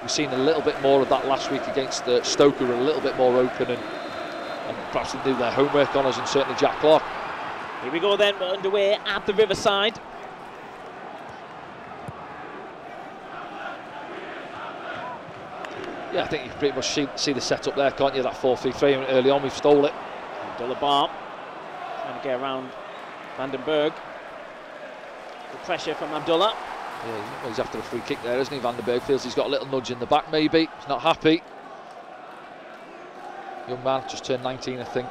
we've seen a little bit more of that last week against Stoke, who were a little bit more open and perhaps they do their homework on us, and certainly Jack Clark. Here we go then, we're underway at the Riverside. Yeah, I think you can pretty much see the setup there, can't you? That 4-3-3, and early on we've stole it. Abdullah trying to get around Vandenberg. The pressure from Abdullah. Yeah, he's after a free kick there, isn't he? Vandenberg feels he's got a little nudge in the back, maybe. He's not happy. Young man, just turned 19, I think.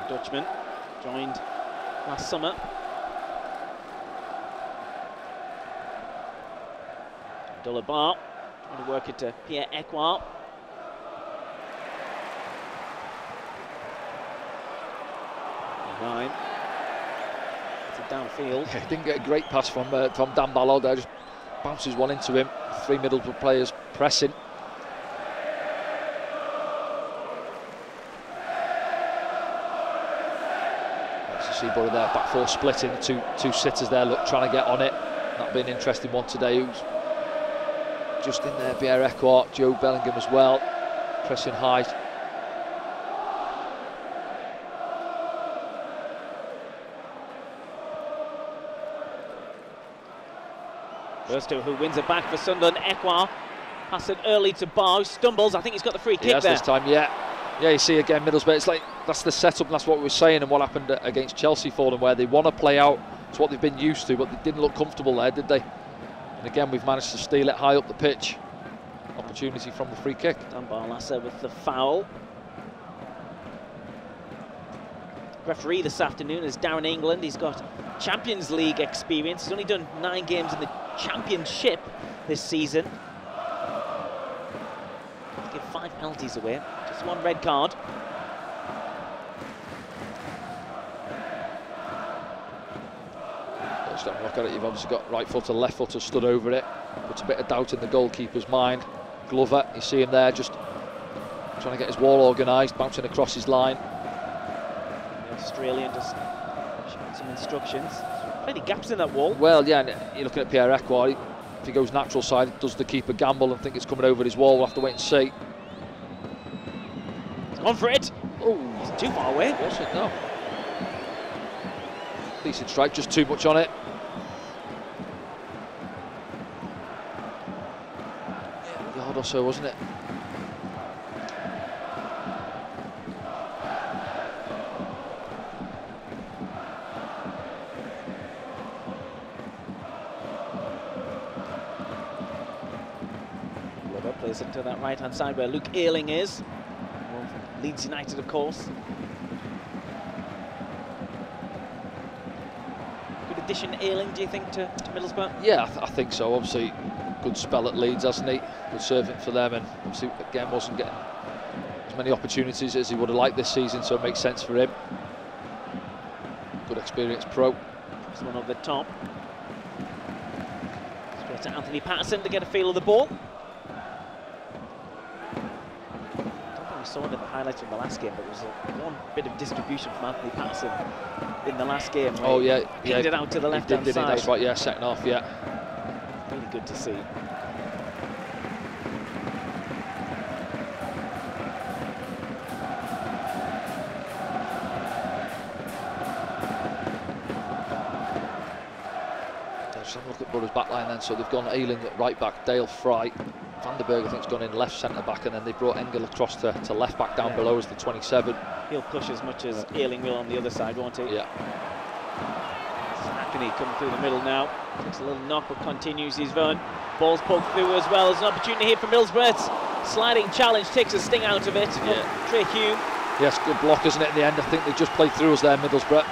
Dutchman, joined last summer. Abdullah trying to work it to Pierre Ekwa. Behind. It's a downfield. Yeah, didn't get a great pass from Dan Ballard there, just bounces one into him. 3 Middlesbrough players pressing. See Borough there, back four splitting, two sitters there, look, trying to get on it. That'll be an interesting one today. Who's just in there, Pierre Ekwa, Joe Bellingham as well, pressing high. Burstow, who wins it back for Sunderland. Ekwa pass it early to Barr, stumbles. I think he's got the free kick there. This time, yeah. Yeah, you see again Middlesbrough, it's like that's the setup, and that's what we were saying and what happened against Chelsea for them, where they want to play out. It's what they've been used to, but they didn't look comfortable there, did they? And again, we've managed to steal it high up the pitch. Opportunity from the free kick. Dan Barlaser with the foul. Referee this afternoon is Darren England. He's got Champions League experience. He's only done 9 games in the Championship this season. He's given 5 penalties away. Just 1 red card. Just have a look at it. You've obviously got right footer, left footer stood over it. Puts a bit of doubt in the goalkeeper's mind. Glover, you see him there, just trying to get his wall organised, bouncing across his line. The Australian just showing some instructions. Plenty gaps in that wall. Well, yeah, and you're looking at Pierre Ekwa. If he goes natural side, does the keeper gamble and think it's coming over his wall? We'll have to wait and see. He's gone for it. Oh, he's too far away. Was it? No. Decent strike, just too much on it. Yeah, a yard or so, wasn't it? Plays it to that right-hand side where Luke Ayling is. Leeds United, of course. Good addition, Ayling, do you think, to Middlesbrough? Yeah, I think so. Obviously, good spell at Leeds, hasn't he? Good servant for them, and obviously, again, wasn't getting as many opportunities as he would have liked this season, so it makes sense for him. Good experienced pro. This one over the top. Straight to Anthony Patterson to get a feel of the ball. We saw it in the highlights from the last game, but there was one bit of distribution from Anthony Patterson in the last game. Oh yeah, pinged it out to the left-hand side. That's right, yeah, second half, yeah. Really good to see. Just have a look at Borough's back line then. So they've gone Ayling at right back, Dale Fry. Vandenberg, I think, has gone in left centre back, and then they brought Engel across to left back down below as the 27. He'll push as much as Ayling will on the other side, won't he? Yeah. Hackney coming through the middle now. Takes a little knock but continues his run. Ball's poked through as well. There's an opportunity here for Middlesbrough. Sliding challenge takes a sting out of it. Yeah. Trey Hume. Yes, good block, isn't it, in the end? I think they just played through us there, Middlesbrough.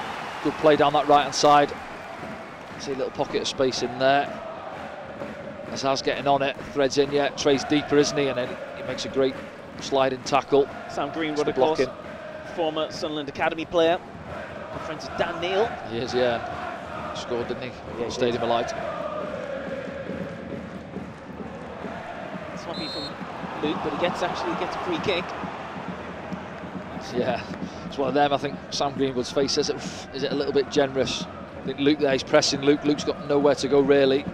Good play down that right-hand side. See a little pocket of space in there. Azar's getting on it, threads in, yeah, Trey's deeper, isn't he? And then he makes a great sliding tackle. Sam Greenwood, of course, former Sunderland Academy player. Good friends with Dan Neil. He is, yeah. Scored, didn't he? Yeah, Stadium of Light. Sloppy from Luke, but he gets a free kick. Yeah, it's one of them. I think Sam Greenwood's face says, is it a little bit generous? I think Luke there, he's pressing Luke. Luke's got nowhere to go, really.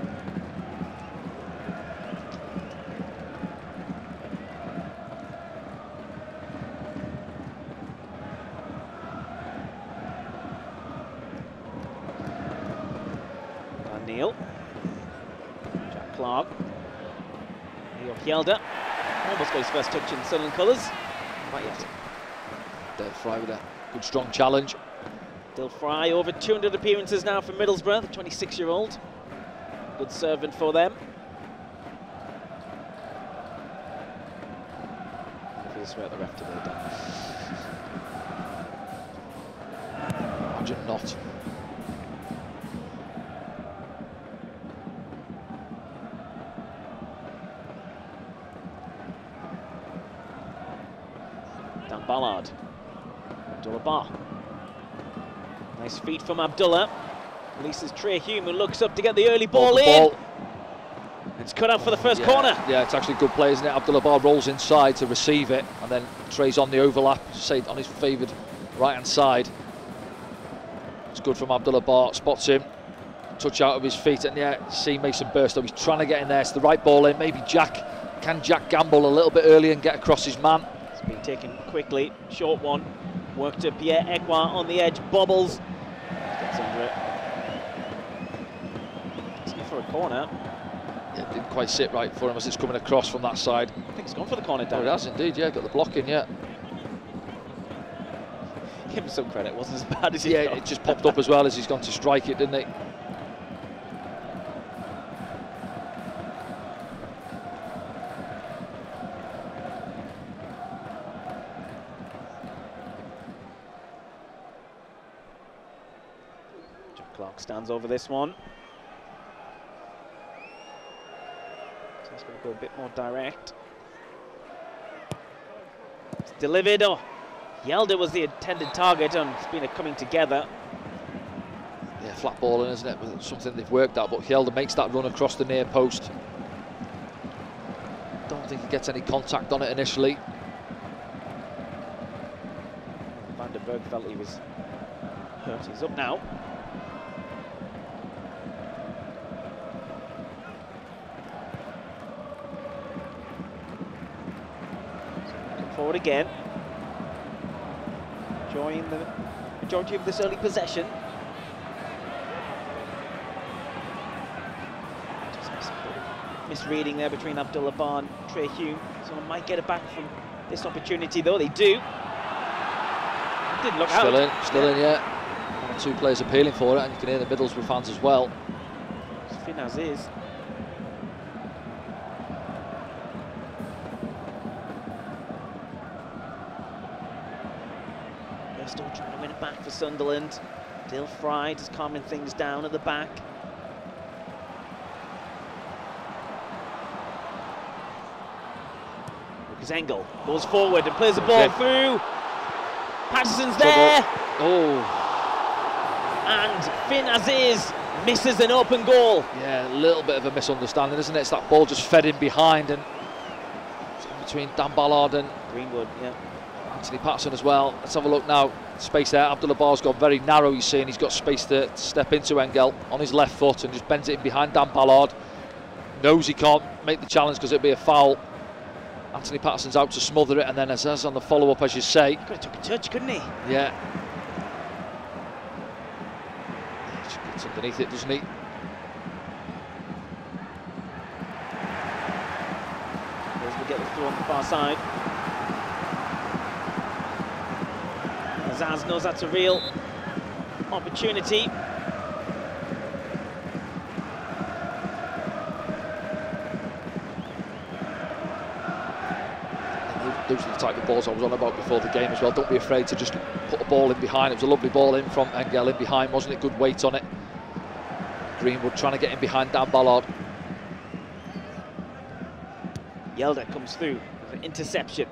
Farm. Leo Hjelde almost got his first touch in Sunderland colours. Not yet. Del Fry with a good strong challenge. Del Fry over 200 appearances now for Middlesbrough, the 26-year-old. Good servant for them. I feel swear the ref today, Dan. Imagine not. Dan Ballard. Abdullah Bar. Nice feet from Abdullah. Releases Trey Hume, who looks up to get the early ball in. It's cut out for the first corner. Yeah, it's actually good play, isn't it? Abdullah Bar rolls inside to receive it, and then Trey's on the overlap, say on his favoured right-hand side. It's good from Abdullah Bar, spots him, touch out of his feet, and yeah, see Mason Burstow, he's trying to get in there. It's the right ball in. Maybe can Jack gamble a little bit early and get across his man? It's been taken quickly, short one. Work to Pierre Ekwa on the edge, bobbles. Gets under it. It's for a corner. Yeah, it didn't quite sit right for him as it's coming across from that side. I think it's gone for the corner, Dan. Oh, it has indeed, yeah, got the block in, yeah. Give him some credit, it wasn't as bad as he Yeah, thought. it just popped up as well as he's gone to strike it, didn't he? John Clark stands over this one. So he's going to go a bit more direct. It's delivered. Oh, Hjelde was the intended target, and it's been a coming together. Yeah, flat balling, isn't it? But something they've worked at, but Hjelde makes that run across the near post. Don't think he gets any contact on it initially. Van der Berg felt he was hurt. He's up now. Looking forward again. Enjoying the majority of this early possession. Just misreading there between Abdullah Bar and Trey Hume. Someone might get it back from this opportunity, though. They do. Didn't look Still out. Still in, yeah. One or two players appealing for it, and you can hear the Middlesbrough fans as well. Finn as is. They're still trying to win it back for Sunderland. Del Fry just calming things down at the back. Lucas Engel goes forward and plays the ball through. Patterson's there. Oh. And Finn Aziz misses an open goal. Yeah, a little bit of a misunderstanding, isn't it? It's that ball just fed in behind, and it's in between Dan Ballard and Greenwood, yeah. Anthony Patterson as well. Let's have a look now. Space there. Abdullah Bar's gone very narrow, you see, and he's got space to step into Engel on his left foot and just bends it in behind Dan Ballard. Knows he can't make the challenge because it'd be a foul. Anthony Patterson's out to smother it, and then Azaz on the follow-up, as you say. Could have took a touch, couldn't he? Yeah. He gets underneath it, doesn't he? We'll get the through on the far side. Azaz knows that's a real opportunity. Those are the type of balls I was on about before the game as well. Don't be afraid to just put a ball in behind. It was a lovely ball in from Engel in behind, wasn't it? Good weight on it. Greenwood trying to get in behind Dan Ballard. Hjelde comes through with an interception.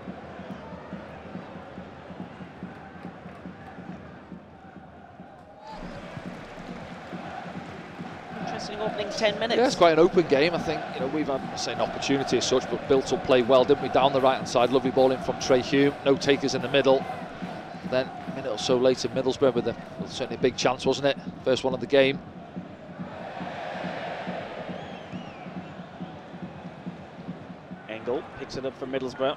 Interesting opening 10 minutes. Yeah, it's quite an open game. I think, you know, we've had, I say, an opportunity as such, but built up play well, didn't we? Down the right-hand side, lovely ball in from Trey Hume. No takers in the middle. Then a minute or so later, Middlesbrough with certainly a big chance, wasn't it? First one of the game. Engel picks it up for Middlesbrough.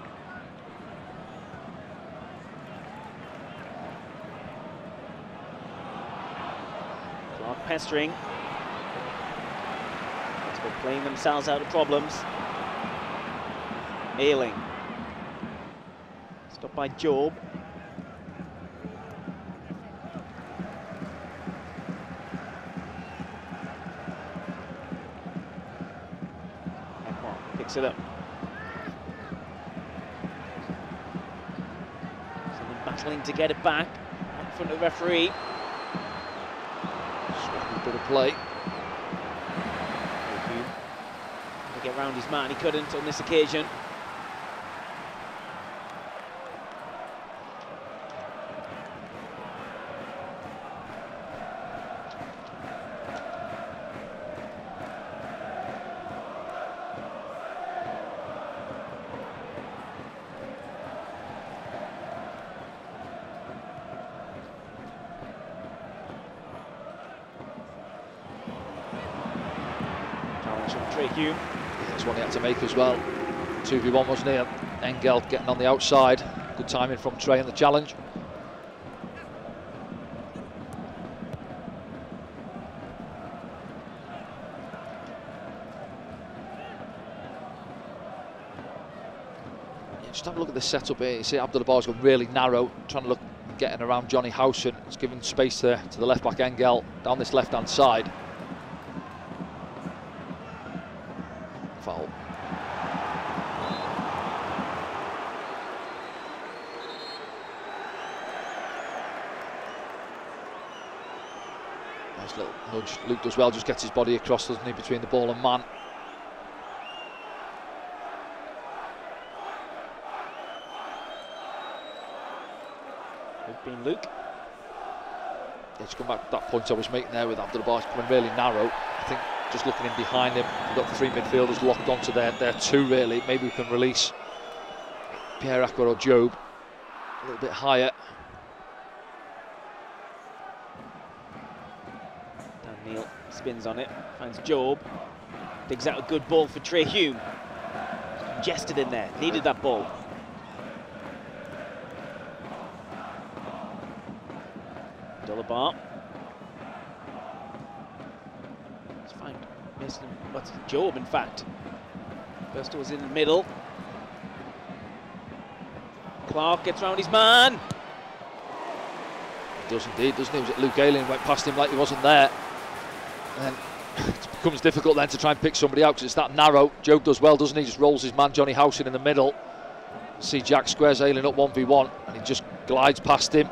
Clark pestering. Let's go playing themselves out of problems. Ayling. Stopped by Job. Picks it up. Someone battling to get it back in front of the referee. Swappy bit of play. To get round his man, he couldn't on this occasion. That's one he had to make as well. 2v1 wasn't he? Engel getting on the outside. Good timing from Trey in the challenge. Yeah, just have a look at the setup here. You see Abdullah Bar's gone really narrow, trying to look getting around Johnny Howson. It's giving space to the left back Engel down this left hand side. Foul. Nice little nudge. Luke does well, just gets his body across, doesn't he, between the ball and man. Good being Luke. Yeah, to come back to that point I was making there with Abdullah Bar coming really narrow. I think just looking in behind him, we've got the three midfielders locked onto their two really. Maybe we can release Pierre-Aqua or Job a little bit higher. Dan Neil spins on it, finds Job, digs out a good ball for Trey Hume. Congested in there, needed that ball. Bar. It's fine. What's Job, in fact? Burstow was in the middle. Clark gets round his man. He does indeed, doesn't he? Was it Luke Ayling went past him like he wasn't there? And then it becomes difficult then to try and pick somebody out because it's that narrow. Job does well, doesn't he? Just rolls his man Johnny Howson in the middle. See Jack squares Ayling up 1v1 and he just glides past him.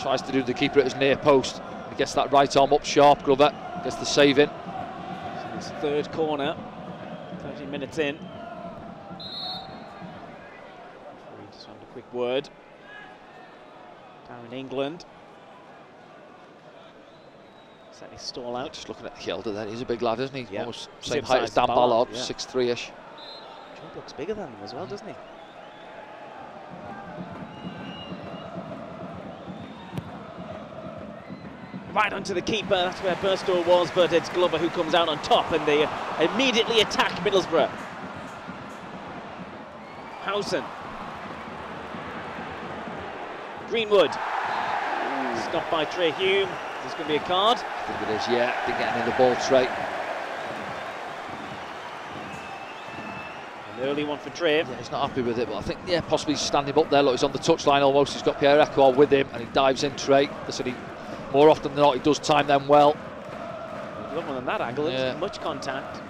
Tries to do the keeper at his near post. He gets that right arm up sharp. Glover gets the save in. So his third corner, 30 minutes in. We just want a quick word. Down in England. Set his stall out. Just looking at the elder there, he's a big lad, isn't he? Yeah. Almost same height as Dan Ballard, yeah. 6'3"-ish. Job looks bigger than him as well, doesn't he? Right onto the keeper, that's where Burstow was, but it's Glover who comes out on top and they immediately attack Middlesbrough. Howson. Greenwood. Stopped by Trey Hume. Is this going to be a card? I think it is, yeah. Didn't get any of the ball, Trey. An early one for Trey. Yeah, he's not happy with it, but I think, yeah, possibly standing up there. Look, he's on the touchline almost. He's got Pierre-Aqua with him and he dives in, Trey. Listen, more often than not, he does time them well. A lot more than that angle, yeah. It's much contact.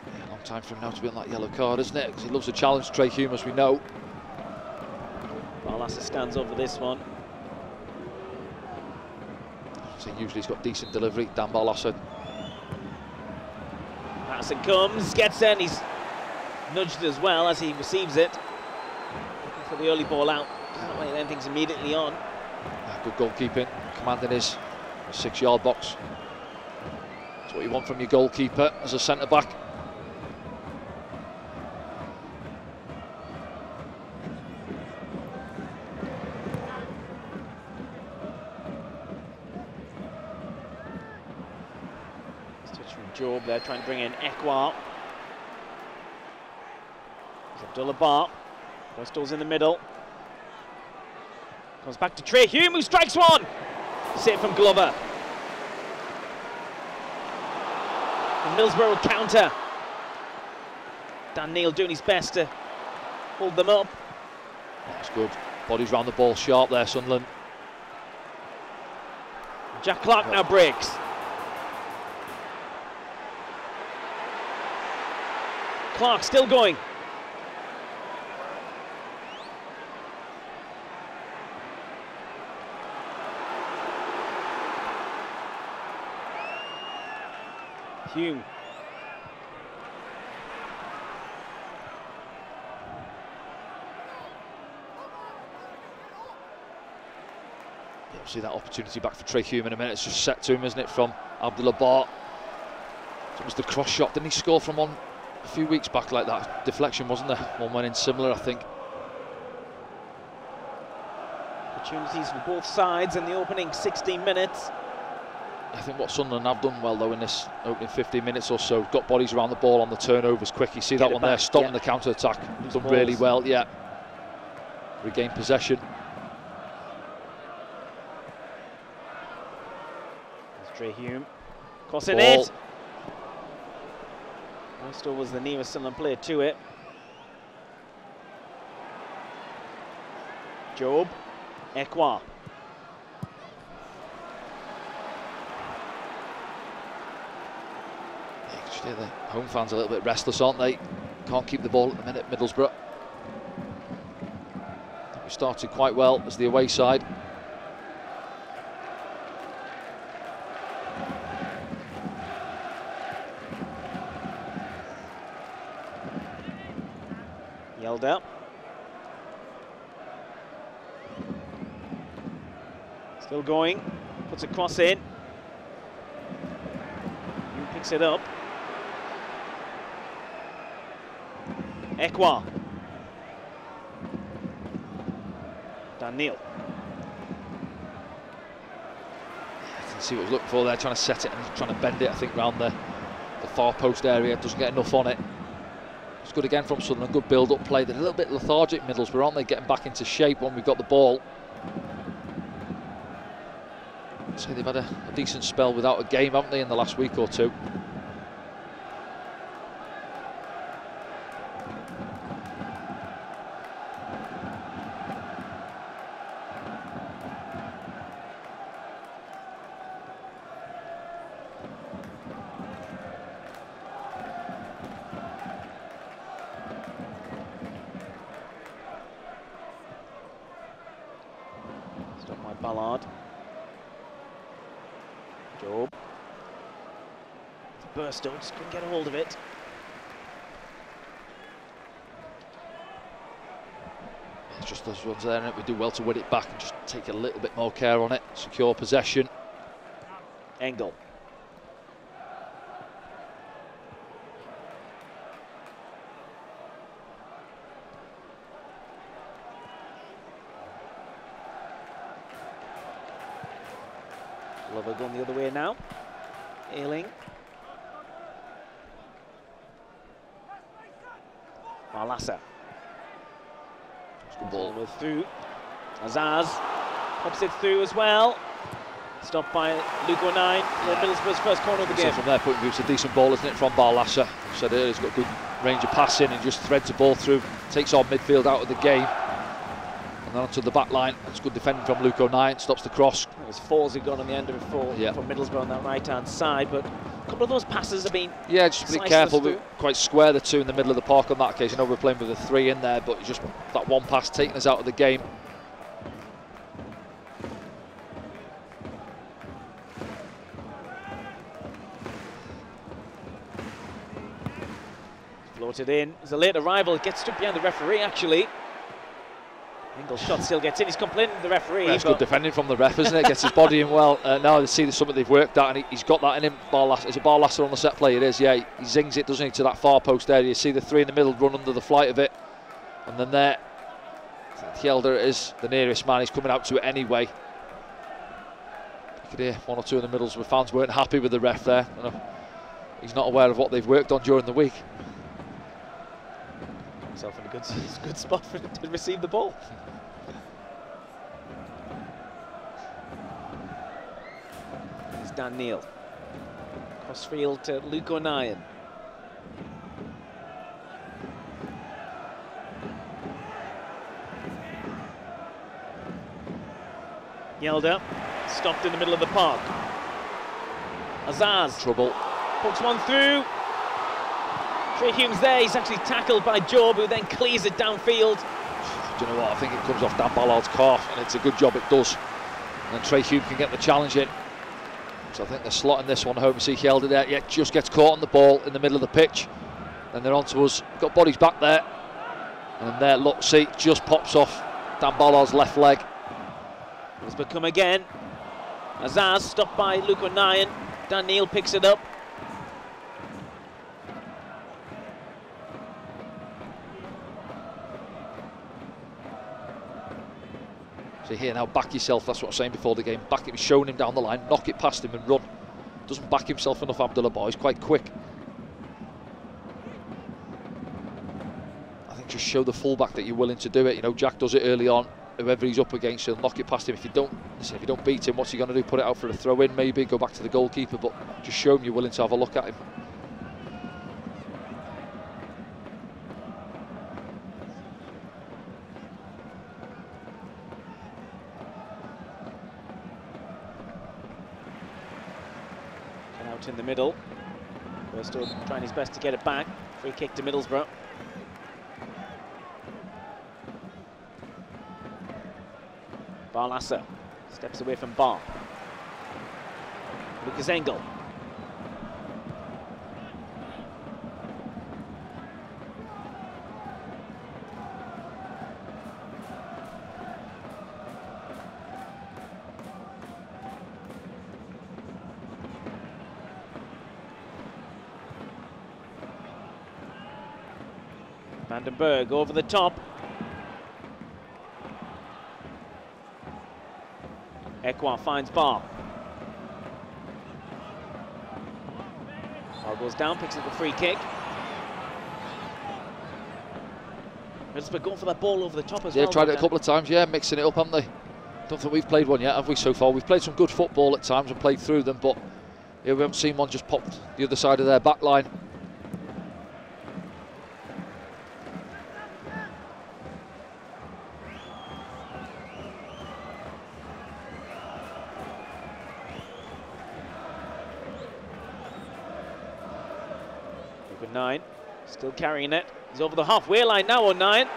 Yeah, long time for him now to be on that yellow card, isn't it? Because he loves a challenge, Trey Hume, as we know. Barlasser stands over this one. So usually he's got decent delivery, Dan Barlasser. Patterson comes, gets in, he's nudged as well as he receives it. Looking for the early ball out. That way then things immediately on. Good goalkeeping, commanding his 6-yard box. That's what you want from your goalkeeper as a centre-back. Job there trying to bring in Ekwa. Abdullah Bar. Bristol's in the middle. Comes back to Trey Hume, who strikes one. Save from Glover. And Middlesbrough will counter. Dan Neil doing his best to hold them up. That's good. Bodies round the ball sharp there, Sunderland. Jack Clark now breaks. Clark still going. Hume. Yeah, see that opportunity back for Trey Hume in a minute. It's just set to him, isn't it, from Abdullah Bar. It was the cross shot. Didn't he score from one a few weeks back like that? Deflection, wasn't there? One went in similar, I think. Opportunities for both sides in the opening 16 minutes. I think what Sunderland have done well, though, in this opening 15 minutes or so, got bodies around the ball on the turnovers quick. You see that one there, stopping the counter-attack. Done really well, yeah. Regain possession. There's Trey Hume. Crossing it. Bristol was the nearest Sunderland player to it. Job. Ekwa. Yeah, the home fans are a little bit restless, aren't they? Can't keep the ball at the minute, Middlesbrough. We started quite well as the away side. Yelled out. Still going. Puts a cross in. Hume picks it up. Ekwa. Dan Neil. See what he was looking for there, trying to set it and trying to bend it, I think, round the far post area. Doesn't get enough on it. It's good again from Sunderland, good build-up play. They're a little bit lethargic, Middlesbrough, aren't they? Getting back into shape when we've got the ball. So they've had a decent spell without a game, haven't they, in the last week or two? Stopped by Ballard. Job. Burstow just couldn't get a hold of it. It's just those ones there, and we do well to win it back and just take a little bit more care on it. Secure possession. Engel. Glover going the other way now. Ailing. Marlassa. Good ball. With through. Azaz pops it through as well. Stopped by Luke O'Nien. Middlesbrough's first corner of the game. So from their point of view, it's a decent ball, isn't it, from Barlassa? I said earlier, he's got good range of passing and just threads the ball through, takes our midfield out of the game. And then onto the back line. It's good defending from Luke O'Nien, stops the cross. It was Fours who got on the end of it for Middlesbrough on that right-hand side, but a couple of those passes have been just be careful. We're quite square, the two in the middle of the park on that occasion. I know we're playing with a three in there, but just that one pass taking us out of the game. Floated in. There's a late arrival. Gets stuck behind the referee, actually. Engel's shot still gets in. He's complaining to the referee. That's good defending from the ref, isn't it? Gets his body in well. Now they see there's something they've worked at, and he's got that in him. Is it Barlassa on the set play? It is, yeah. He zings it, doesn't he, to that far post area. You see the three in the middle run under the flight of it. And then there, Kjelder is the nearest man. He's coming out to it anyway. You could hear one or two in the middles where fans weren't happy with the ref there. He's not aware of what they've worked on during the week. himself in a good spot to receive the ball. Here's Dan Neil. Crossfield to Luke O'Nien. Yelled up, stopped in the middle of the park. Azaz. Trouble. Pokes one through. Trey Hume's there, he's actually tackled by Job, who then clears it downfield. Do you know what? I think it comes off Dan Ballard's calf, and it's a good job it does. And Trey Hume can get the challenge in. So I think they're slotting this one home. See Hjelde there, yeah, just gets caught on the ball in the middle of the pitch. Then they're on to us. Got bodies back there. And there, look, see, just pops off Dan Ballard's left leg. Middlesbrough come again. Azaz stopped by Luke O'Nien. Dan Neil picks it up. See here now, back yourself, that's what I was saying before the game. Back him, showing him down the line, knock it past him and run. Doesn't back himself enough, Abdullah Bar, he's quite quick. I think just show the fullback that you're willing to do it. You know, Jack does it early on. Whoever he's up against, he'll knock it past him. If you don't beat him, what's he going to do? Put it out for a throw in, maybe go back to the goalkeeper, but just show him you're willing to have a look at him. And out in the middle. Burstow trying his best to get it back. Free kick to Middlesbrough. Barlasser steps away from Bar. Lucas Engel. Vandenberg over the top. Ekwa finds Bar. Bar goes down, picks up the free kick. Middlesbrough going for that ball over the top as well. Yeah, tried it a couple of times, yeah, mixing it up, haven't they? Don't think we've played one yet, have we, so far? We've played some good football at times and played through them, but yeah, we haven't seen one just popped the other side of their back line. O'Nien still carrying it. He's over the halfway line now, O'Nien.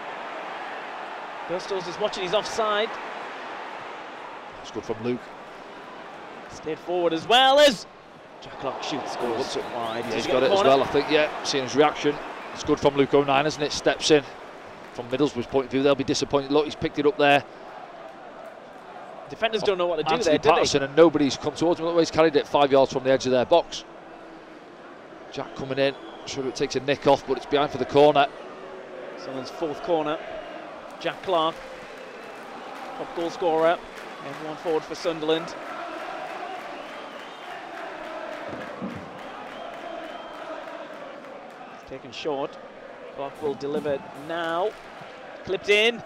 Burstow's just watching his offside. It's good from Luke. Stayed forward as well as Jack Clark shoots, goes wide. Yeah, he's got it as well, I think, yeah. Seeing his reaction. It's good from Luke O'Nien, isn't it? Steps in. From Middlesbrough's point of view, they'll be disappointed. Look, he's picked it up there. Defenders don't know what to do Anthony there, Patterson, and nobody's come towards him. Look, he's carried it 5 yards from the edge of their box. Jack coming in. Sure, it takes a nick off, but it's behind for the corner. Sunderland's fourth corner. Jack Clark, top goal scorer. Everyone forward for Sunderland. It's taken short. Clark will deliver now. Clipped in.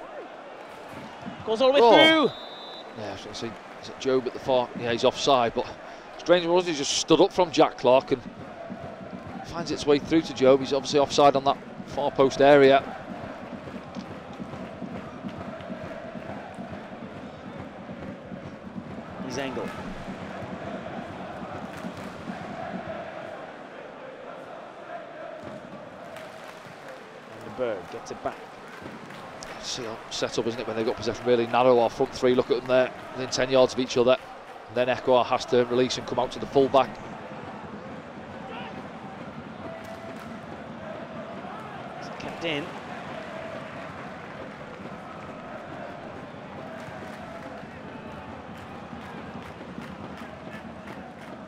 Goes all the way through. Yeah, I was going to say, is it Job at the far? Yeah, he's offside, but strange was he just stood up from Jack Clark and finds its way through to Job. He's obviously offside on that far post area. He's Engel. Vandenberg gets it back. See how set up, isn't it, when they've got possession really narrow. Our front three, look at them there, within 10 yards of each other. And then Ekwa has to release and come out to the full back. Kept in.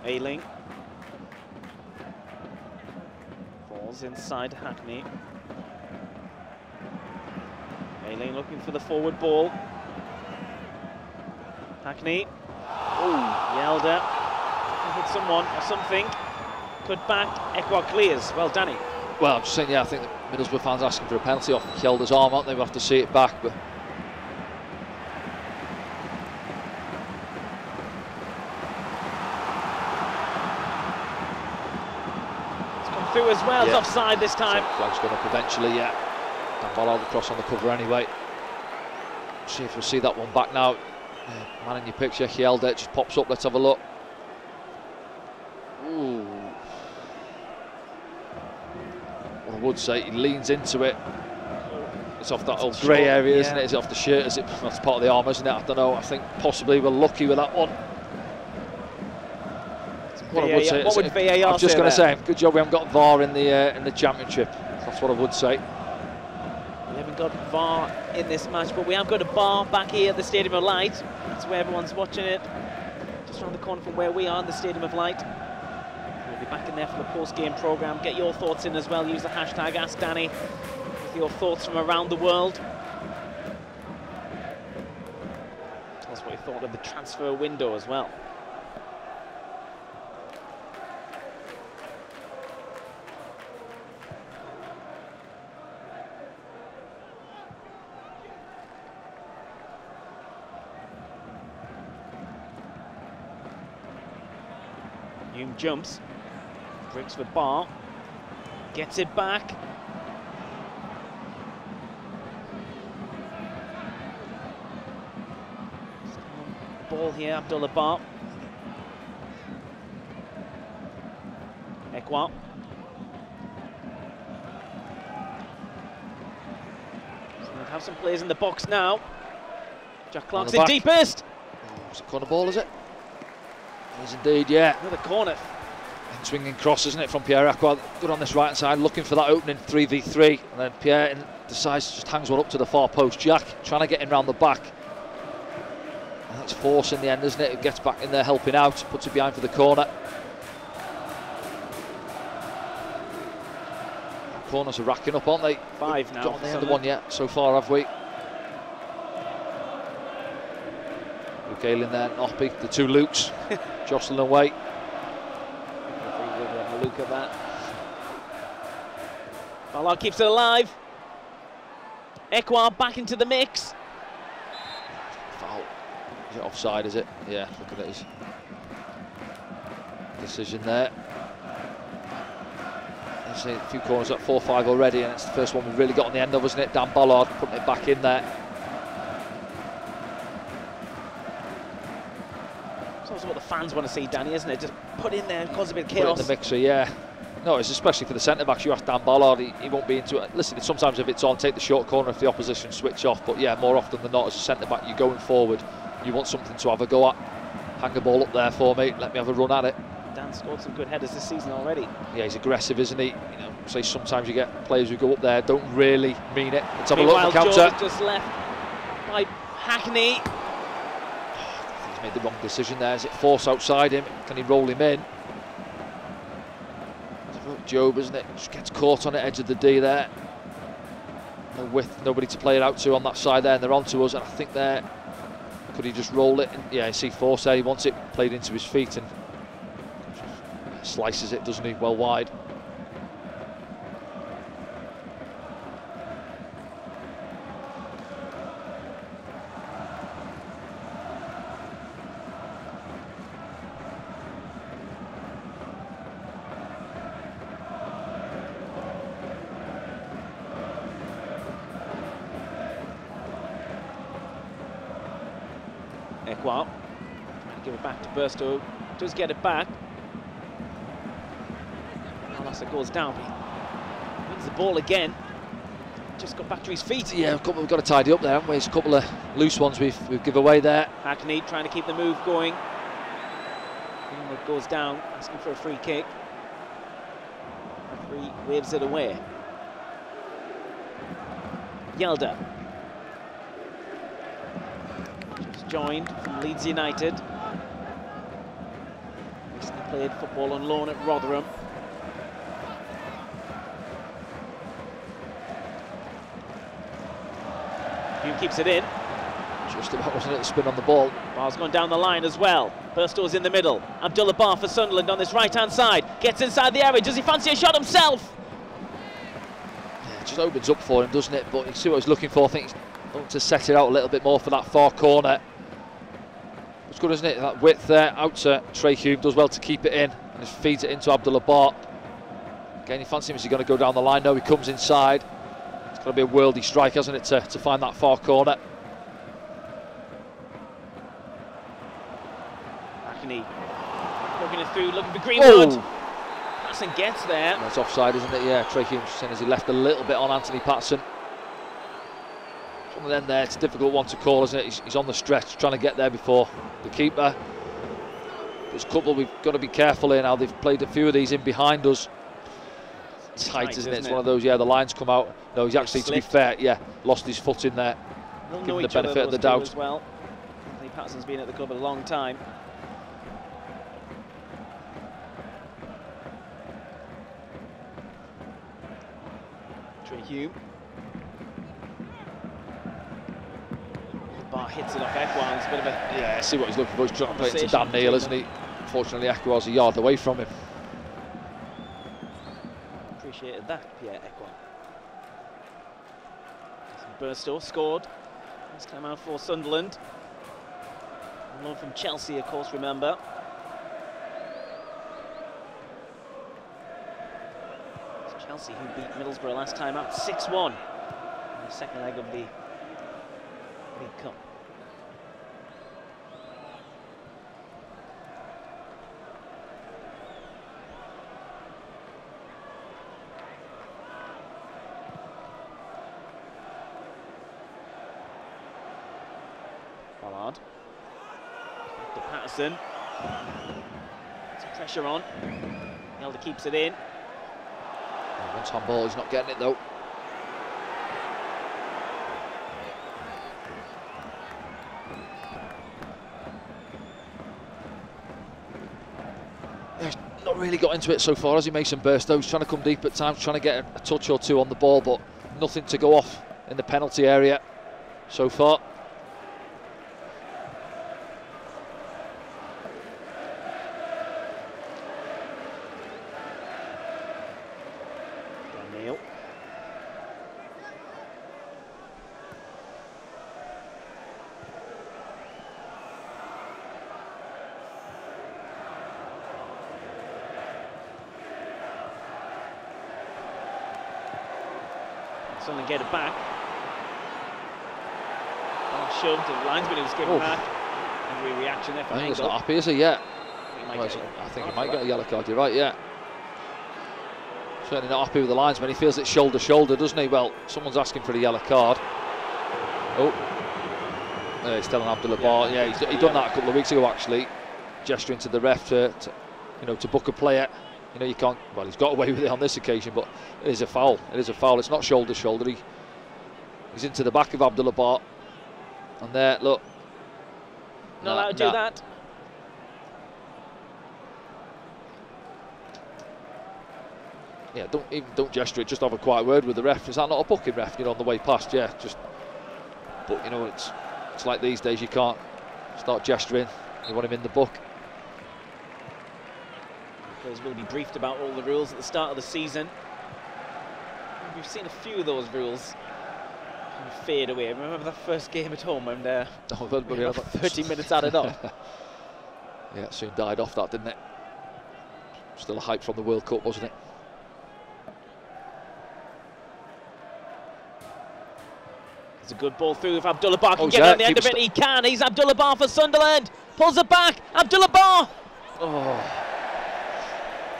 Ayling falls inside Hackney. Ayling looking for the forward ball. Hackney. Oh, yelled at. Hit someone or something. Cut back. Ekwa clears. Well, Danny. Well, I'm just saying, yeah, I think the Middlesbrough fans are asking for a penalty off Kjelda's arm, aren't they? We'll have to see it back, but... It's come through as well, it's offside this time. So flag's gone up eventually, yeah. Dan Ballard across on the cover anyway. See if we'll see that one back now. Man in your picture, Kjelda, just pops up, let's have a look. Ooh. Well, I would say he leans into it. It's off that old grey area, isn't it? Is it off the shirt? Is it? That's part of the arm, isn't it? I don't know. I think possibly we're lucky with that one. What would VAR say? I'm just going to say, good job we haven't got VAR in the Championship. That's what I would say. We haven't got VAR in this match, but we have got a bar back here at the Stadium of Light. That's where everyone's watching it. Just around the corner from where we are in the Stadium of Light. We'll be back in there for the post-game programme. Get your thoughts in as well. Use the hashtag AskDanny with your thoughts from around the world. Tell us what you thought of the transfer window as well. Hume jumps, breaks for Bar, gets it back. Ball here, Abdullah Bar. Ekwa. So we have some players in the box now. Jack Clark's in deepest. Oh, is it corner ball, is it? It is indeed, yeah. Another corner. Swinging cross, isn't it, from Pierre Aqua? Good on this right hand side, looking for that opening 3v3, and then Pierre decides to just hangs one up to the far post. Jack trying to get in round the back. And that's force in the end, isn't it? It gets back in there helping out, puts it behind for the corner. Corners are racking up, aren't they? 5 now. Got on the end of one yet so far, have we? Luke Ayling there, Oppie, the two Lukes jostling away. Look at that. Ballard keeps it alive. Ekwa back into the mix. Foul. Is it offside, is it? Yeah, look at his decision there. I've seen a few corners at 4-5 already, and it's the first one we've really got on the end of, isn't it? Dan Ballard putting it back in there. That's what the fans want to see, Danny, isn't it? Just put in there, cause a bit of chaos. Put it in the mixer, yeah. No, it's especially for the centre-backs. You ask Dan Ballard, he won't be into it. Listen, sometimes if it's on, take the short corner if the opposition switch off. But yeah, more often than not, as a centre-back, you're going forward. You want something to have a go at. Hang the ball up there for me. Let me have a run at it. Dan scored some good headers this season already. Yeah, he's aggressive, isn't he? You know, say sometimes you get players who go up there, don't really mean it. Let's have a look at the counter. Just left by Hackney. Made the wrong decision there. Is it force outside him? Can he roll him in? Job, isn't it? Just gets caught on the edge of the D there. No width, nobody to play it out to on that side there, and they're on to us. And I think there, could he just roll it? And yeah, you see force there. He wants it played into his feet and slices it, doesn't he? Well wide. Ekwa trying to give it back to Burstow, does get it back. Alassa goes down, wins the ball again. Just got back to his feet. Yeah, we've got to tidy up there, haven't we? There's a couple of loose ones we've give away there. Hackney trying to keep the move going. Greenwood goes down, asking for a free kick. Referee waves it away. Kjelda. Joined from Leeds United. Recently played football on loan at Rotherham. Hume keeps it in. Just about, wasn't it, the spin on the ball. Bar's gone down the line as well. Burstow's in the middle. Abdullah Bar for Sunderland on this right-hand side. Gets inside the area. Does he fancy a shot himself? just opens up for him, doesn't it? But you see what he's looking for. I think he's looking to set it out a little bit more for that far corner. It's good, isn't it? That width there, out to Trey Hume, does well to keep it in and just feeds it into Abdullah Bar. Again, you fancy him, is he going to go down the line? No, he comes inside. It's got to be a worldy strike, hasn't it, to find that far corner. Hackney poking it through, looking for Greenwood. Oh. Patterson gets there. That's offside, isn't it? Yeah, Trey Hume saying as he left a little bit on Anthony Patterson. From then there, it's a difficult one to call, isn't it? He's on the stretch, trying to get there before the keeper. There's a couple we've got to be careful here now. They've played a few of these in behind us. Tight, isn't it? It's one of those, yeah, the lines come out. No, he's actually, to be fair, yeah, lost his foot in there. They'll Give know him the each other, benefit of the doubt. As well. Anthony Patterson's been at the club a long time. Trey Hume. Bar hits it off Ekwang. It's a bit of a... Yeah, see what he's looking for. He's trying to play it to Dan Neil, isn't he? Unfortunately, Ekwang's a yard away from him. Appreciated that, Pierre Ekwang. Burstow scored. This time out for Sunderland. On loan from Chelsea, of course, remember. It's Chelsea who beat Middlesbrough last time out 6-1 in the second leg of the League Cup. Ballard. Back to Patterson. Some pressure on. Elder keeps it in. Once on ball, he's not getting it though. Yeah, he's not really got into it so far, has he, Mason Burstow? He's trying to come deep at times, trying to get a touch or two on the ball, but nothing to go off in the penalty area so far. Sunderland get it back. Shoved, the linesman was given back. Angry reaction there from Engel. He's not happy, is he? Yeah. I think he might get a yellow card, you're right, yeah. Certainly not happy with the linesman. He feels it's shoulder shoulder, doesn't he? Well, someone's asking for the yellow card. Oh. He's telling Abdullah Bar. Yeah, he's done that a couple of weeks ago, actually. Gesturing to the ref to book a player. You know, you can't, well, he's got away with it on this occasion, but it is a foul. It is a foul. It's not shoulder shoulder. He's into the back of Abdullah Bar. And there, look. Not allowed to do that. Yeah, don't gesture it. Just have a quiet word with the ref. Is that not a booking, ref? You know, on the way past, yeah. Just, but you know, it's like these days. You can't start gesturing. You want him in the book. Players will be briefed about all the rules at the start of the season. We've seen a few of those rules kind of fade away. Remember that first game at home when 30 minutes added up? Yeah, it soon died off that, didn't it? Still a hype from the World Cup, wasn't it? It's a good ball through. If Abdullah Bar can get on the end of it, he can. He's Abdullah Bar for Sunderland. Pulls it back. Abdullah Bar. Oh.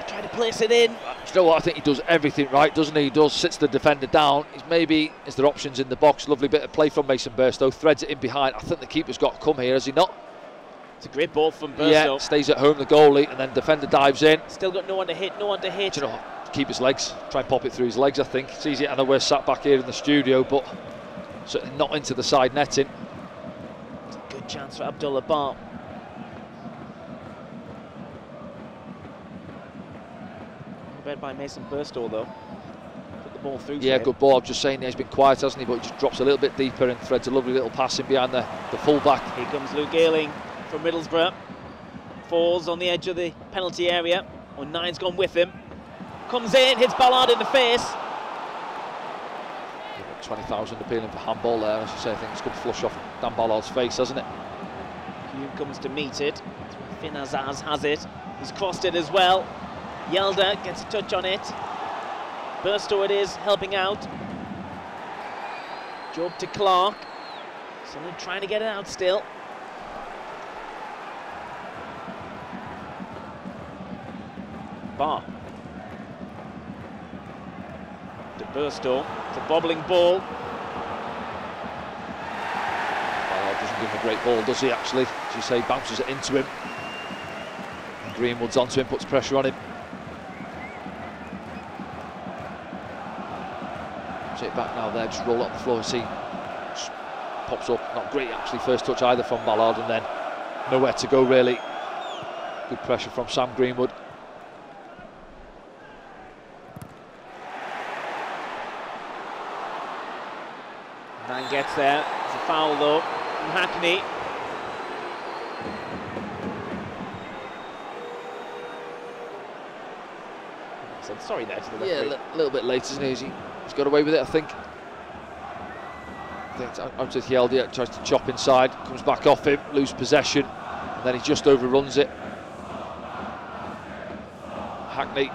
Trying to place it in. Do you know what? I think he does everything right, doesn't he? He does, sits the defender down. Is there options in the box? Lovely bit of play from Mason Burstow. Threads it in behind. I think the keeper's got to come here, has he not? It's a great ball from Burstow. Yeah, stays at home, the goalie, and then defender dives in. Still got no one to hit, no one to hit. Do you know what? Keep his legs. Try and pop it through his legs, I think. It's easy. I know we're sat back here in the studio, but certainly not into the side netting. It's a good chance for Abdullah Bar. Read by Mason Burstow though. Put the ball through. Yeah, good ball. I'm just saying he's been quiet, hasn't he? But he just drops a little bit deeper and threads a lovely little pass in behind the full-back. Here comes Luke Ayling from Middlesbrough. Falls on the edge of the penalty area. Oh, Nine's gone with him. Comes in, hits Ballard in the face. 20,000 appealing for handball there. As you say, I think it's a good flush off Dan Ballard's face, hasn't it? Hume comes to meet it. Finn Azaz has it. He's crossed it as well. Yelder gets a touch on it. Burstow it is, helping out. Job to Clark. Someone trying to get it out still. Barr. To Burstow. It's a bobbling ball. Ballard doesn't give him a great ball, does he, actually? As you say, bounces it into him. And Greenwood's onto him, puts pressure on him. It back now there, just roll it on the floor and see. Just pops up, not great actually, first touch either from Ballard, and then nowhere to go really. Good pressure from Sam Greenwood. Man gets there, it's a foul though from Hackney. So sorry there to the referee. Yeah, a little bit late, isn't he? He's got away with it, I think. It's out to Yelder, tries to chop inside, comes back off him, lose possession, and then he just overruns it. Hackney,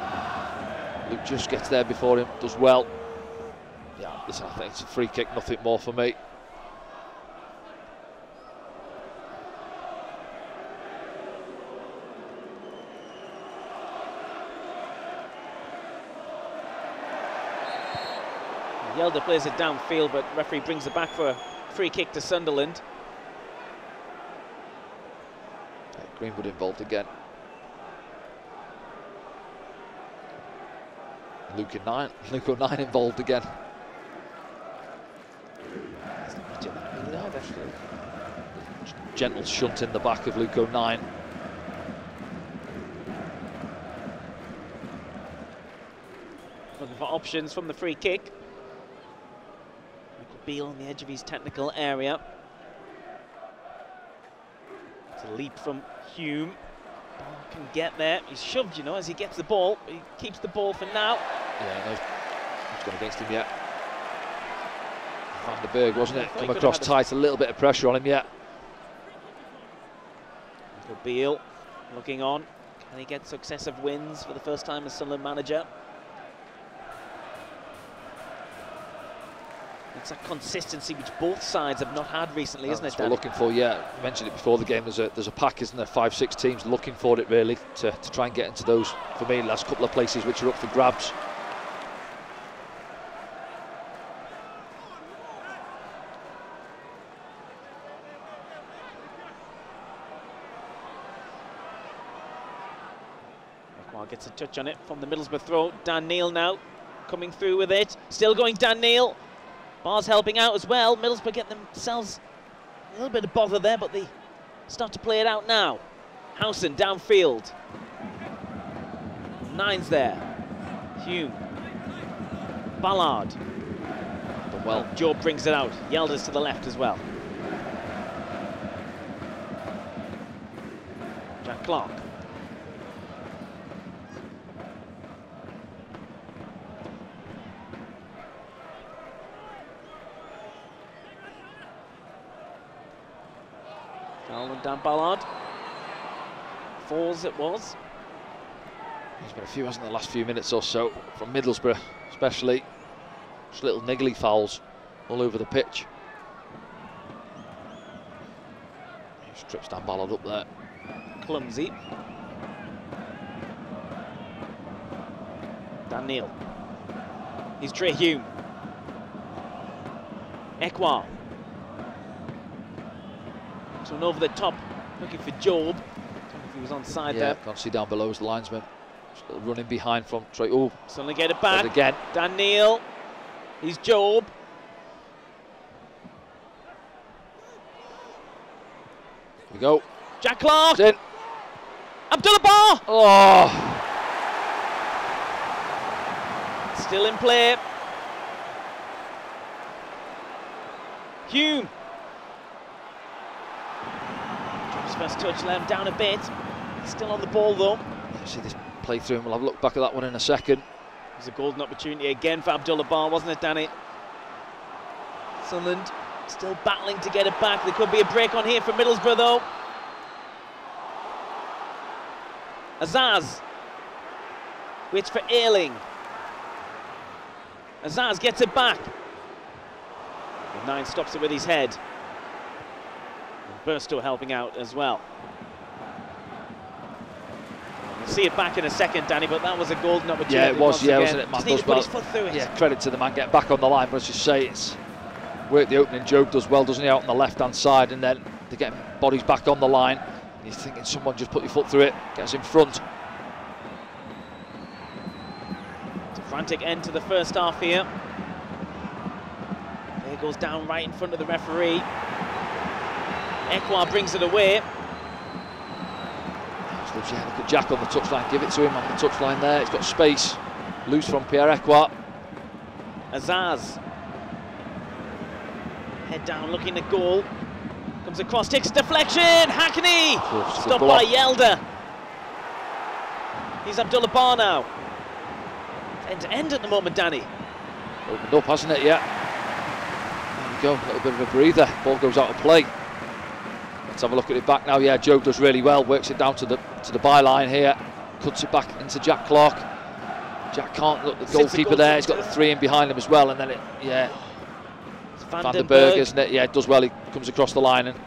Luke just gets there before him, does well. Yeah, listen, I think it's a free kick, nothing more for me. Yelder plays it downfield, but referee brings it back for a free kick to Sunderland. Greenwood involved again. Luke 09 involved again. Gentle shunt in the back of Luke 09. Looking for options from the free kick. Beale on the edge of his technical area. It's a leap from Hume. Ball can get there. He's shoved, you know, as he gets the ball. He keeps the ball for now. Yeah, no, he's gone against him yet. Van der Berg, wasn't it? Come across tight, a little bit of pressure on him yet. Beale looking on. Can he get successive wins for the first time as Sunderland manager? It's a consistency which both sides have not had recently, isn't it, Dan? That's what we're looking for, yeah. You mentioned it before the game, there's a pack, isn't there? 5-6 teams looking for it, really, to try and get into those, for me, last couple of places which are up for grabs. Ekwa gets a touch on it from the Middlesbrough throw. Dan Neil now coming through with it. Still going Dan Neil. Barr's helping out as well. Middlesbrough get themselves a little bit of bother there, but they start to play it out now. Howson downfield. Nine's there. Hume. Ballard. Done well. Job brings it out. Yelder's to the left as well. Jack Clark. Dan Ballard. Falls it was. There's been a few, hasn't there, the last few minutes or so, from Middlesbrough especially. Just little niggly fouls all over the pitch. He strips Dan Ballard up there. Clumsy. Dan Neil. He's Trey Hume. Ekwa. So over the top, looking for Job. I don't know if he was onside there. Can't see down below as the linesman. Just a little running behind from Trey. Oh, suddenly get it back. Again. Dan Neil. He's Job. Here we go. Jack Clark. It's in. Abdullah Barr. Oh. Still in play. Hume. First touch, let him down a bit. Still on the ball though. See this play through, and we'll have a look back at that one in a second. It was a golden opportunity again for Abdullah Barr, wasn't it, Danny? Sunderland still battling to get it back. There could be a break on here for Middlesbrough though. Azaz waits for Ayling. Azaz gets it back. And Nine stops it with his head. And Burstow helping out as well. We'll see it back in a second, Danny, but that was a golden opportunity. Yeah, it was, yeah, wasn't it? Just need to put his foot through it. Yeah, credit to the man getting back on the line, but as you say, it's work the opening Joe does well, doesn't he, out on the left-hand side, and then they're getting bodies back on the line. You're thinking someone just put your foot through it, gets in front. It's a frantic end to the first half here. There goes down right in front of the referee. Ekwa brings it away. Yeah, look at Jack on the touchline, give it to him on the touchline there. He's got space, loose from Pierre Ekwa. Azaz. Head down, looking at goal. Comes across, takes a deflection. Hackney! Stopped by Yelder. He's Abdullah Bar now. End to end at the moment, Danny. Opened up, hasn't it? Yeah. There we go, a little bit of a breather. Ball goes out of play. Let's have a look at it back now. Yeah, Joe does really well. Works it down to the byline here. Cuts it back into Jack Clark. Jack can't look, the goalkeeper there. He's got the three in behind him as well. And then it, yeah. Van den Berg, isn't it? Yeah, it does well. He comes across the line and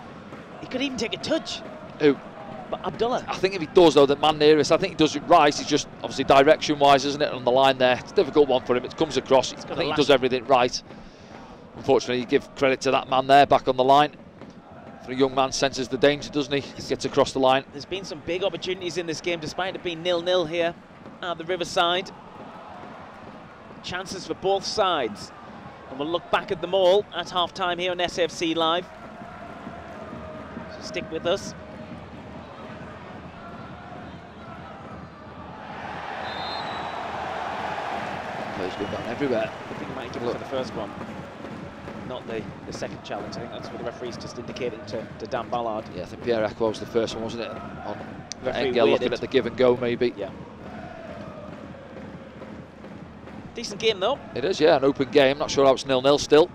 he could even take a touch. Who? But Abdullah. I think if he does though, the man nearest, I think he does it right. He's just obviously direction-wise, isn't it, on the line there. It's a difficult one for him. It comes across. I think he does everything right. Unfortunately, you give credit to that man there, back on the line. For a young man, senses the danger, doesn't he? He gets across the line. There's been some big opportunities in this game, despite it being 0-0 here at the Riverside. Chances for both sides. And we'll look back at them all at half-time here on SFC Live. So stick with us. Players going down everywhere. I think he might give it for the first one. Not the second challenge. I think that's what the referee's just indicating to Dan Ballard. Yeah, I think Pierre Ekwa was the first one, wasn't it? On Engel looking at the give and go, maybe. Yeah. Decent game though. It is, yeah, an open game. Not sure how it's 0-0 still.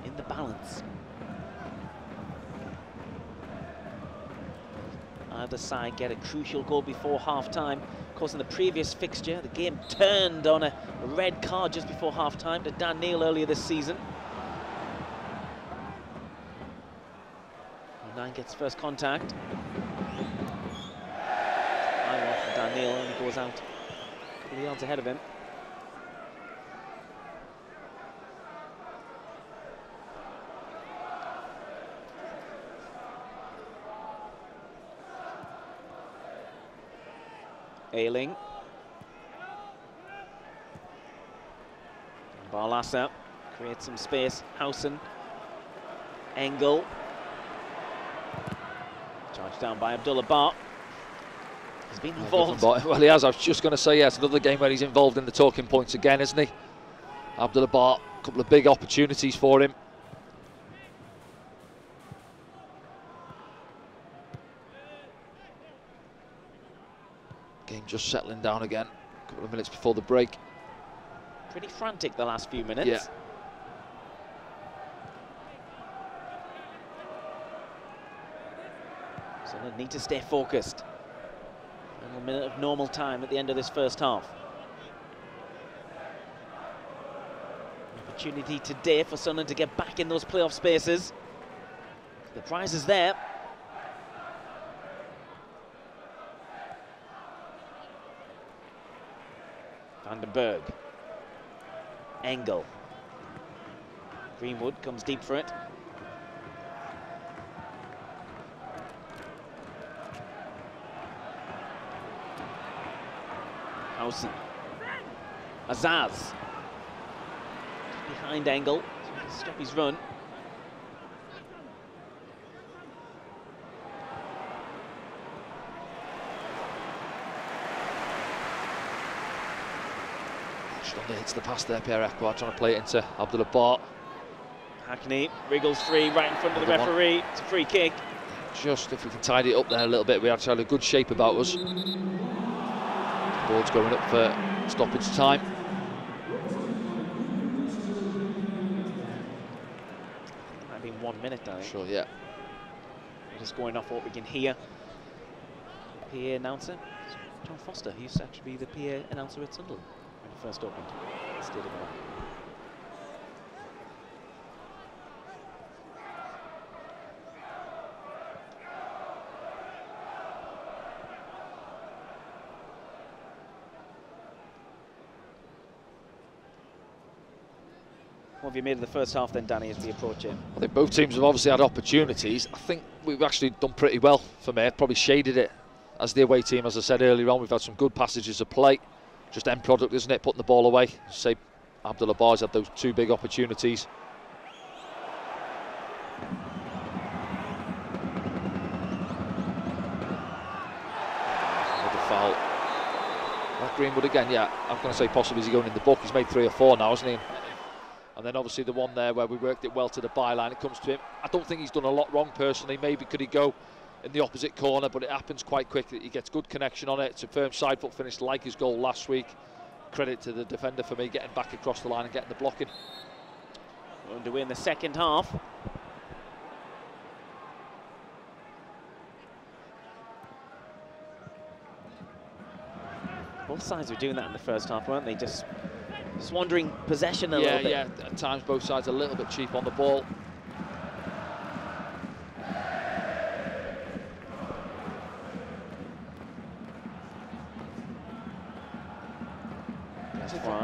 In the balance. Either side get a crucial goal before half-time. Of course, in the previous fixture, the game turned on a red card just before half-time to Dan Neil earlier this season. Nine gets first contact. Dan Neil only goes out a couple of yards ahead of him. Ayling. Barlasa creates some space. Housen. Engel. Charged down by Abdullah Bar. He's been involved. Well, he has. I was just going to say, yeah, it's another game where he's involved in the talking points again, isn't he? Abdullah Bar, a couple of big opportunities for him. Game just settling down again. A couple of minutes before the break. Pretty frantic the last few minutes. Yeah. So they need to stay focused. A minute of normal time at the end of this first half. Opportunity today for Sunderland to get back in those playoff spaces. The prize is there. Van den Berg. Engel. Greenwood comes deep for it. Housen. Azaz. Behind Engel. So he can stop his run. Hits the pass there, Pierre Ekwa trying to play it into Abdullah Bar. Hackney wriggles free right in front of the referee. It's a free kick. Just if we can tidy it up there a little bit, we actually had a good shape about us. Ball's going up for stoppage time. minute, Danny. Sure, yeah. Just going off what we can hear. PA announcer, John Foster, who used to actually be the PA announcer at Sunderland when he first opened. Stayed in the back. What have you made of the first half then, Danny, as we approach it? I think both teams have obviously had opportunities. I think we've actually done pretty well for me. Probably shaded it as the away team, as I said earlier on. We've had some good passages of play. Just end product, isn't it? Putting the ball away. Say Abdullah Bar's had those 2 big opportunities. Another foul. That Greenwood again, yeah. I'm going to say possibly he's going in the book. He's made 3 or 4 now, hasn't he? And then obviously the one there where we worked it well to the byline, it comes to him. I don't think he's done a lot wrong personally. Maybe could he go in the opposite corner, but it happens quite quickly. He gets good connection on it. It's a firm side foot finish like his goal last week. Credit to the defender for me, getting back across the line and getting the blocking. We're underway in the second half. Both sides were doing that in the first half, weren't they? Just wandering possession a little bit. Yeah, at times both sides a little bit cheap on the ball.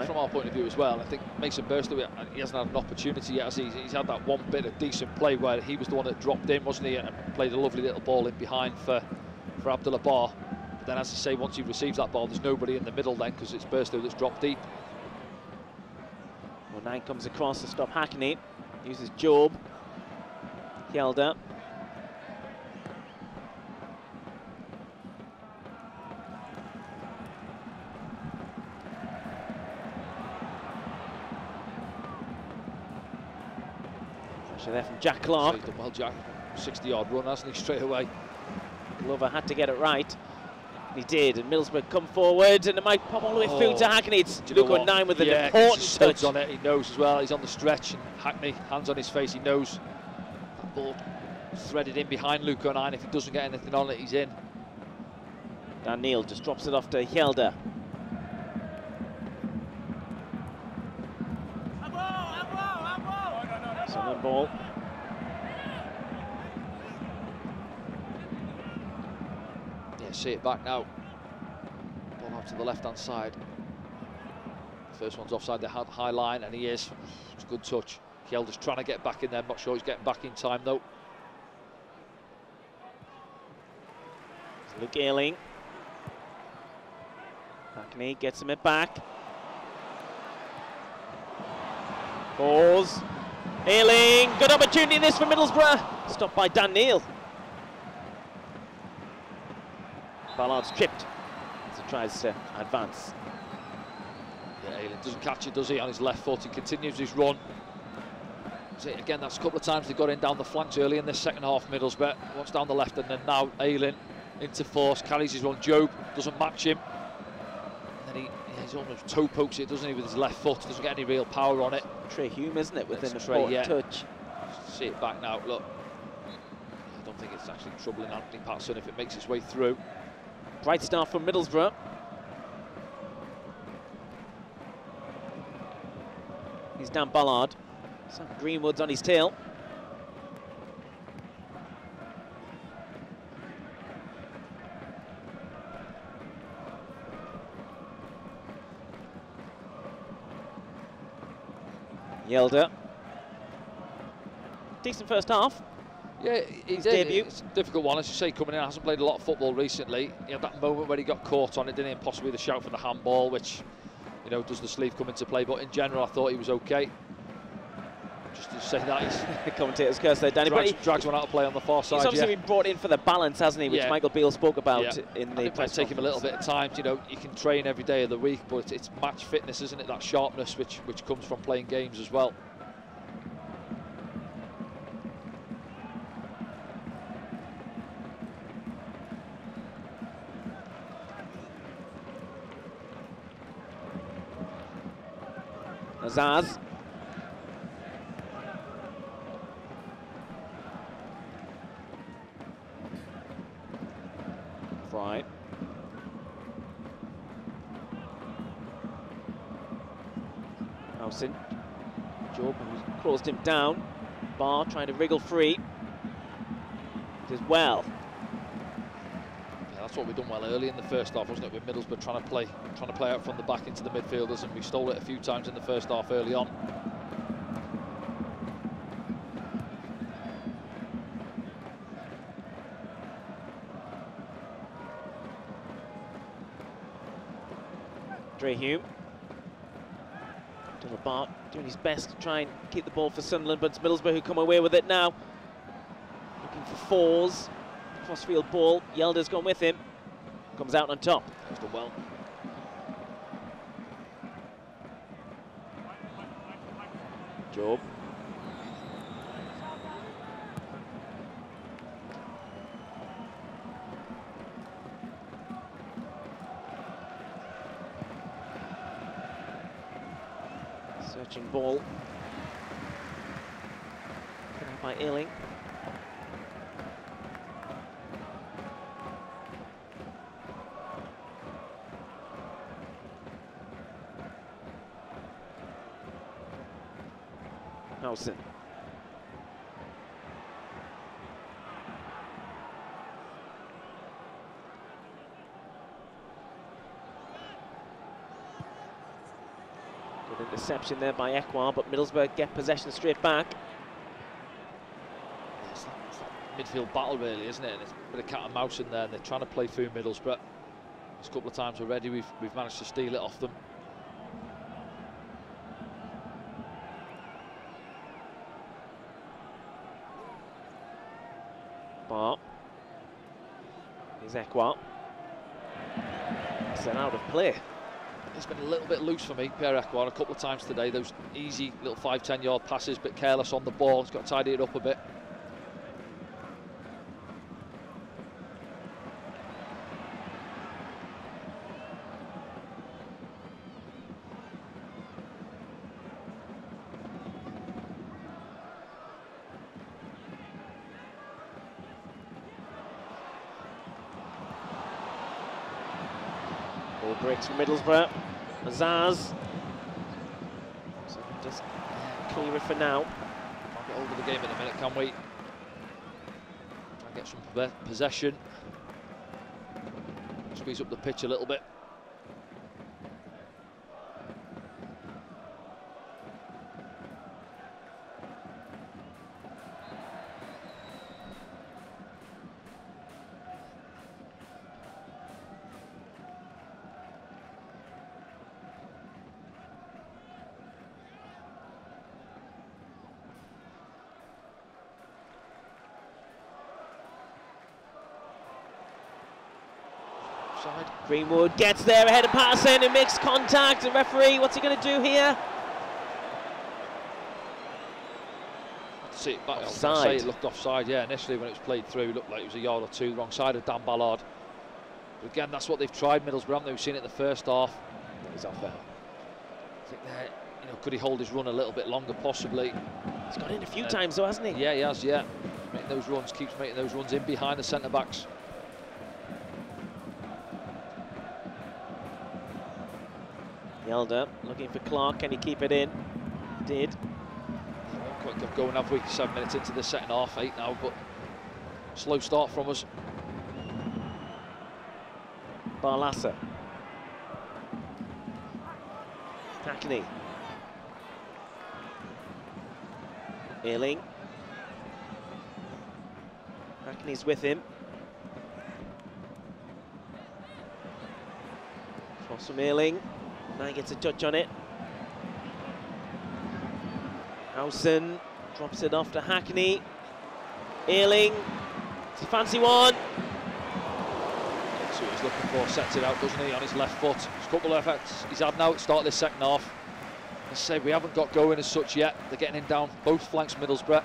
From our point of view as well, I think Mason Burstow, he hasn't had an opportunity yet, has he? He's had that one bit of decent play where he was the one that dropped in, wasn't he, and played a lovely little ball in behind for Abdullah Bar. But then, as I say, once he receives that ball, there's nobody in the middle then, because it's Burstow that's dropped deep. Well, 9 comes across to stop Hackney, uses Job, Hjelde. There from Jack Clark. He's done well, Jack. 60-yard run, hasn't he, straight away? Glover had to get it right. He did, and Middlesbrough come forward, and it might pop all the way through to Hackney. It's Luke 9 with an important touch on it. He knows as well. He's on the stretch, and Hackney, hands on his face. He knows that ball threaded in behind Luke 9. If he doesn't get anything on it, he's in. Dan Neil just drops it off to Hjelde. Sunderland ball. Yeah, see it back now. Ball out to the left-hand side. First one's offside the high line, and he is. It's a good touch. Kjelde's trying to get back in there. I'm not sure he's getting back in time though. Luke Ayling. Hackney gets him it back. Pause. Ayling, good opportunity this for Middlesbrough. Stopped by Dan Neil. Ballard's tripped as he tries to advance. Yeah, Ayling doesn't catch it, does he, on his left foot. He continues his run. So again, that's a couple of times they got in down the flanks early in this second half, Middlesbrough. Once down the left, and then now Ayling into force, carries his run. Job doesn't match him. And then he's almost toe pokes it, doesn't he, with his left foot. Doesn't get any real power on it. Trey Hume, isn't it, within a touch. See it back now, look. I don't think it's actually troubling Anthony Patterson if it makes its way through. Bright start from Middlesbrough. He's down Ballard. Sam Greenwood's on his tail. Hjelde. Decent first half. Yeah, his debut. It's a difficult one, as you say, coming in. Hasn't played a lot of football recently. He had that moment where he got caught on it, didn't he? And possibly the shout for the handball, which, you know, does the sleeve come into play? But in general, I thought he was okay. Just to say that, he's commentator's curse there, Danny. Drags one out of play on the far side. He's obviously been brought in for the balance, hasn't he? Which Michael Beale spoke about in the press. Take him a little bit of time. You know, you can train every day of the week, but it's match fitness, isn't it? That sharpness, which comes from playing games as well. Azaz. Howson. Job closed him down. Barr trying to wriggle free. Does well. Yeah, that's what we've done well early in the first half, wasn't it? With Middlesbrough trying to play out from the back into the midfielders, and we stole it a few times in the first half early on. Drehue. Barr doing his best to try and keep the ball for Sunderland, but it's Middlesbrough who come away with it now. Looking for fours. Crossfield ball. Yelder's gone with him. Comes out on top. That's done well. Job. Searching ball. Put out by Ealing. Howson. Good interception there by Ekwar, but Middlesbrough get possession straight back. It's that midfield battle really, isn't it? And it's a bit of cat and mouse in there, and they're trying to play through Middlesbrough. There's a couple of times already we've managed to steal it off them. Barr. Here's Ekwar. Sent out of play. It's been a little bit loose for me, Pierre Ekwar, a couple of times today. Those easy little 5-10 yard passes, but careless on the ball. He's got to tidy it up a bit. Ball breaks from Middlesbrough. Azaz. So just clear it for now. Can't get hold of the game in a minute, can we? Try and get some possession. Squeeze up the pitch a little bit. Greenwood gets there ahead of Patterson and makes contact, and referee, what's he going to do here? See it back. Offside. It looked offside, yeah. Initially when it was played through, it looked like it was a yard or two wrong side of Dan Ballard. But again, that's what they've tried, Middlesbrough, haven't they? We've seen it in the first half. He's off there. I think that, could he hold his run a little bit longer, possibly? He's got in a few times though, hasn't he? Yeah, he has, yeah. Making those runs, keeps making those runs in behind the centre-backs. Yelder looking for Clark, can he keep it in? Did. Won't quite get going, have we? 7 minutes into the second half, 8 now, but slow start from us. Barlassa. Hackney. Ealing. Hackney's with him. Cross from Ealing. Now he gets a touch on it. Howson drops it off to Hackney. Ealing. It's a fancy one. That's what he's looking for, sets it out, doesn't he, on his left foot. There's a couple of efforts he's had now at the start of this second half. As I say, we haven't got going as such yet. They're getting in down both flanks, Middlesbrough.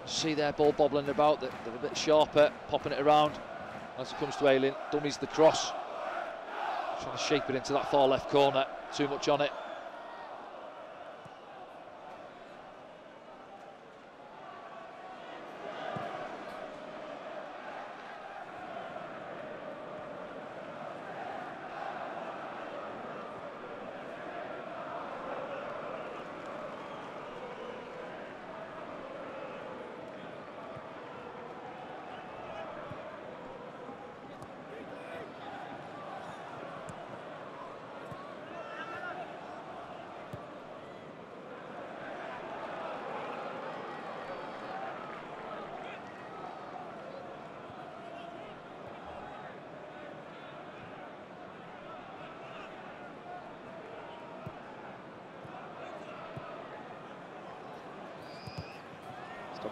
See their ball bobbling about, they're a bit sharper, popping it around. As it comes to Ealing, dummies the cross. Trying to shape it into that far left corner, too much on it.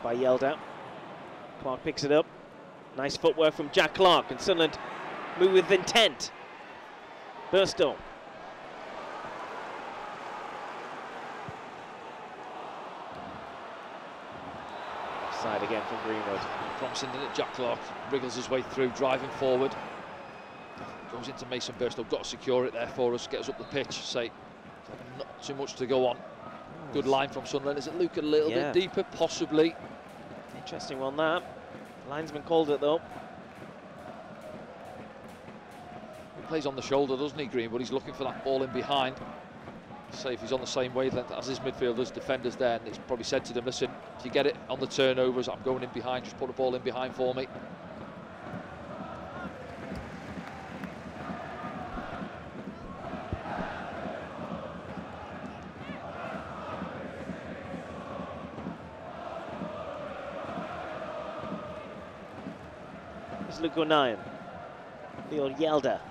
Out by Yelda. Clark picks it up. Nice footwork from Jack Clark, and Sunderland move with intent. Burstow. Side again from Greenwood. Promising that Jack Clark wriggles his way through, driving forward. Goes into Mason Burstow, got to secure it there for us, get us up the pitch. Say, not too much to go on. Good line from Sunderland. Is it Luke a little bit deeper? Possibly. Interesting one, that. Linesman called it though. He plays on the shoulder, doesn't he, Greenwood? He's looking for that ball in behind. Say if he's on the same wavelength as his midfielders, defenders there, and he's probably said to them, listen, if you get it on the turnovers, I'm going in behind, just put a ball in behind for me. It's Luke O'Nien. Leo Yelda.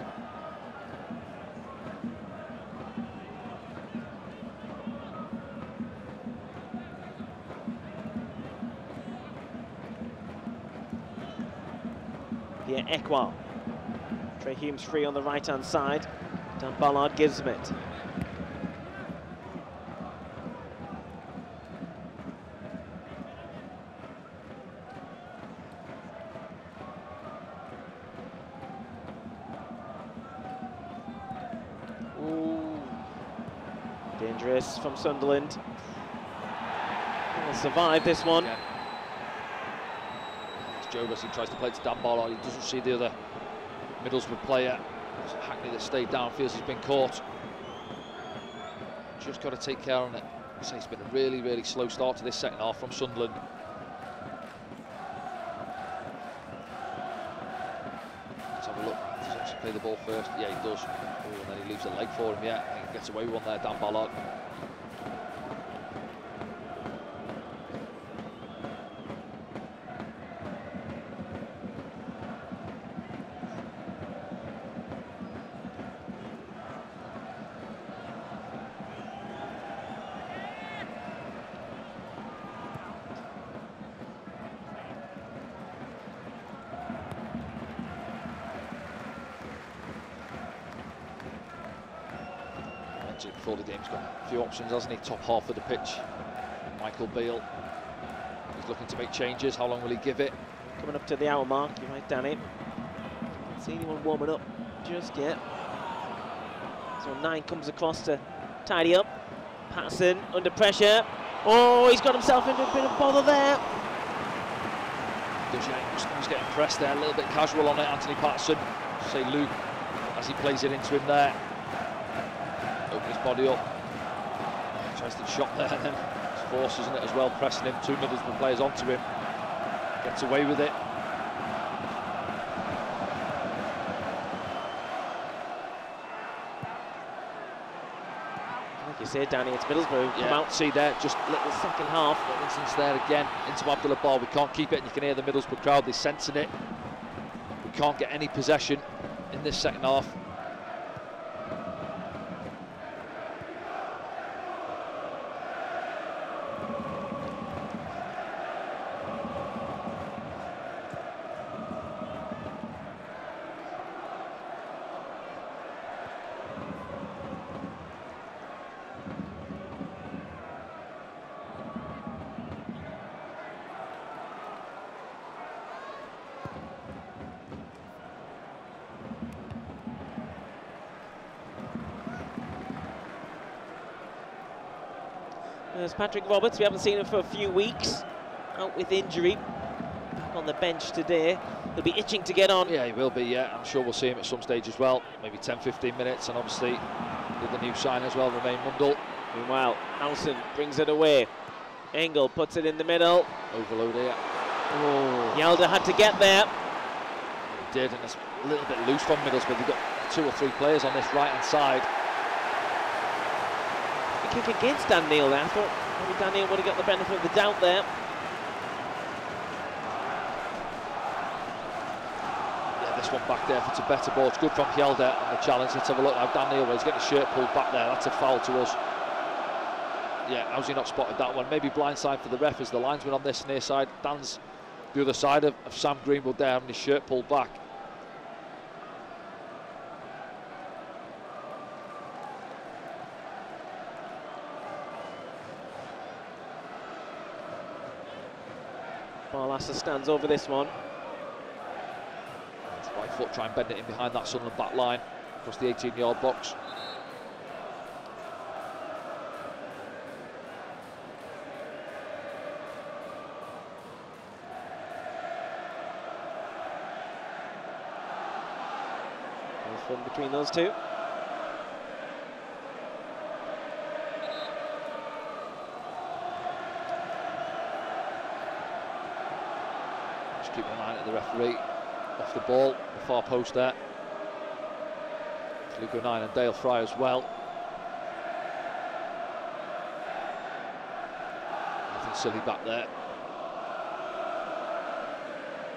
Pierre Ekwa. Trey Humes free on the right-hand side. Dan Ballard gives him it. Ooh. Dangerous from Sunderland. Will survive this one. Yeah. Jobus, he tries to play it to Dan Ballard, he doesn't see the other Middlesbrough player. It's Hackney that stayed down, feels he's been caught. Just got to take care of it. I say it's been a really, really slow start to this second half from Sunderland. Let's have a look. Does he actually play the ball first? Yeah, he does. Ooh, and then he leaves a leg for him, yeah. I think he gets away with one there, Dan Ballard. Before the game's got a few options, hasn't he? Top half of the pitch. Michael Beale. He's looking to make changes. How long will he give it? Coming up to the hour mark, you're right, Danny. Can't see anyone warming up just yet. So 9 comes across to tidy up. Patterson under pressure. Oh, he's got himself into a bit of bother there. He's getting pressed there, a little bit casual on it, Anthony Patterson. Say Luke, as he plays it into him there. Open his body up. Tries to shot there, and then it's force, isn't it, as well, pressing him. 2 Middlesbrough players onto him. Gets away with it. Like you said, Danny, it's Middlesbrough. Yeah. Come out, see there, just little second half. Instance there again, into Abdullah Bar. We can't keep it, and you can hear the Middlesbrough crowd, they're sensing it. We can't get any possession in this second half. There's Patrick Roberts. We haven't seen him for a few weeks. Out with injury. Back on the bench today. He'll be itching to get on. Yeah, he will be, yeah. I'm sure we'll see him at some stage as well. Maybe 10-15 minutes. And obviously, with the new sign as well, Romain Mundle. Meanwhile, Alson brings it away. Engel puts it in the middle. Overload here. Oh. Yelda had to get there. He did, and it's a little bit loose from Middlesbrough. They've got 2 or 3 players on this right-hand side. Kick against Dan Neil there. I thought maybe Dan Neil would have got the benefit of the doubt there. Yeah, this one back there, if it's a better ball, it's good from Yelda on the challenge. Let's have a look now. Dan Neil, he's getting his shirt pulled back there. That's a foul to us. Yeah, how's he not spotted that one? Maybe blindside for the ref as the linesman on this near side. Dan's the other side of Sam Greenwood there, having his shirt pulled back. Barlasser stands over this one. Right foot, try and bend it in behind that Sunderland back line across the 18-yard box. Fun between those two. Just keep an eye at the referee. Off the ball, the far post there. Luke 9 and Dale Fry as well. Nothing silly back there.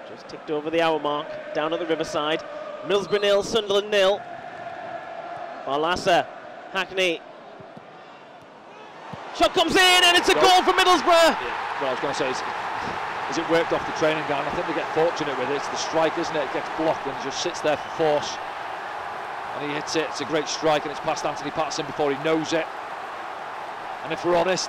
Just ticked over the hour mark, down at the Riverside. Middlesbrough 0, Sunderland 0. Barlasser, Hackney. Shot comes in and it's a goal for Middlesbrough. Yeah. Well, I was going to say, is it worked off the training ground? I think they get fortunate with it. It's the strike, isn't it? It gets blocked and just sits there for force. And he hits it. It's a great strike and it's past Anthony Patterson before he knows it. And if we're honest,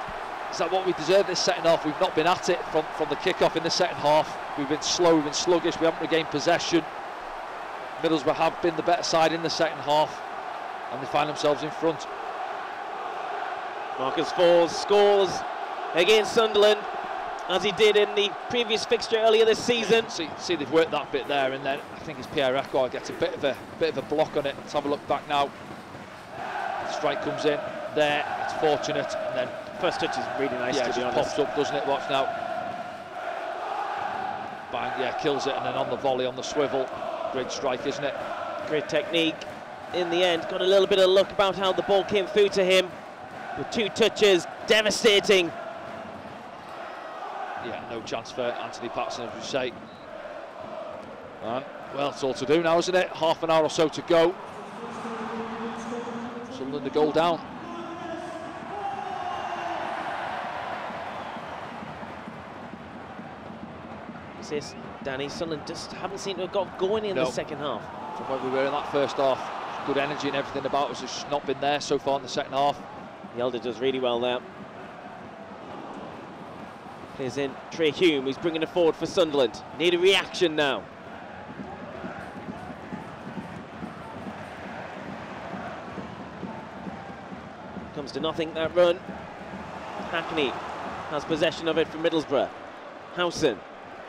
is that what we deserve this second half? We've not been at it from the kick-off in the second half. We've been slow, we've been sluggish, we haven't regained possession. Middlesbrough have been the better side in the second half and they find themselves in front. Marcus Forbes scores against Sunderland as he did in the previous fixture earlier this season. See they've worked that bit there, and then I think it's Pierre Ekwar gets a bit of a block on it. Let's have a look back now. The strike comes in there, it's fortunate, and then first touch is really nice, yeah, to be honest. Pops up, doesn't it? Watch now. Bang, yeah, kills it, and then on the volley, on the swivel. Great strike, isn't it? Great technique. In the end, got a little bit of luck about how the ball came through to him. With 2 touches, devastating. Yeah, no chance for Anthony Patterson, as we say. Well, it's all to do now, isn't it? Half an hour or so to go. Sunderland a goal down. This, Danny, Sunderland just haven't seemed to have got going in the second half. From where we were in that first half, good energy and everything about us has not been there so far in the second half. Yelder does really well there. Plays in Trey Hume, who's bringing it forward for Sunderland. Need a reaction now. Comes to nothing, that run. Hackney has possession of it for Middlesbrough. Howson.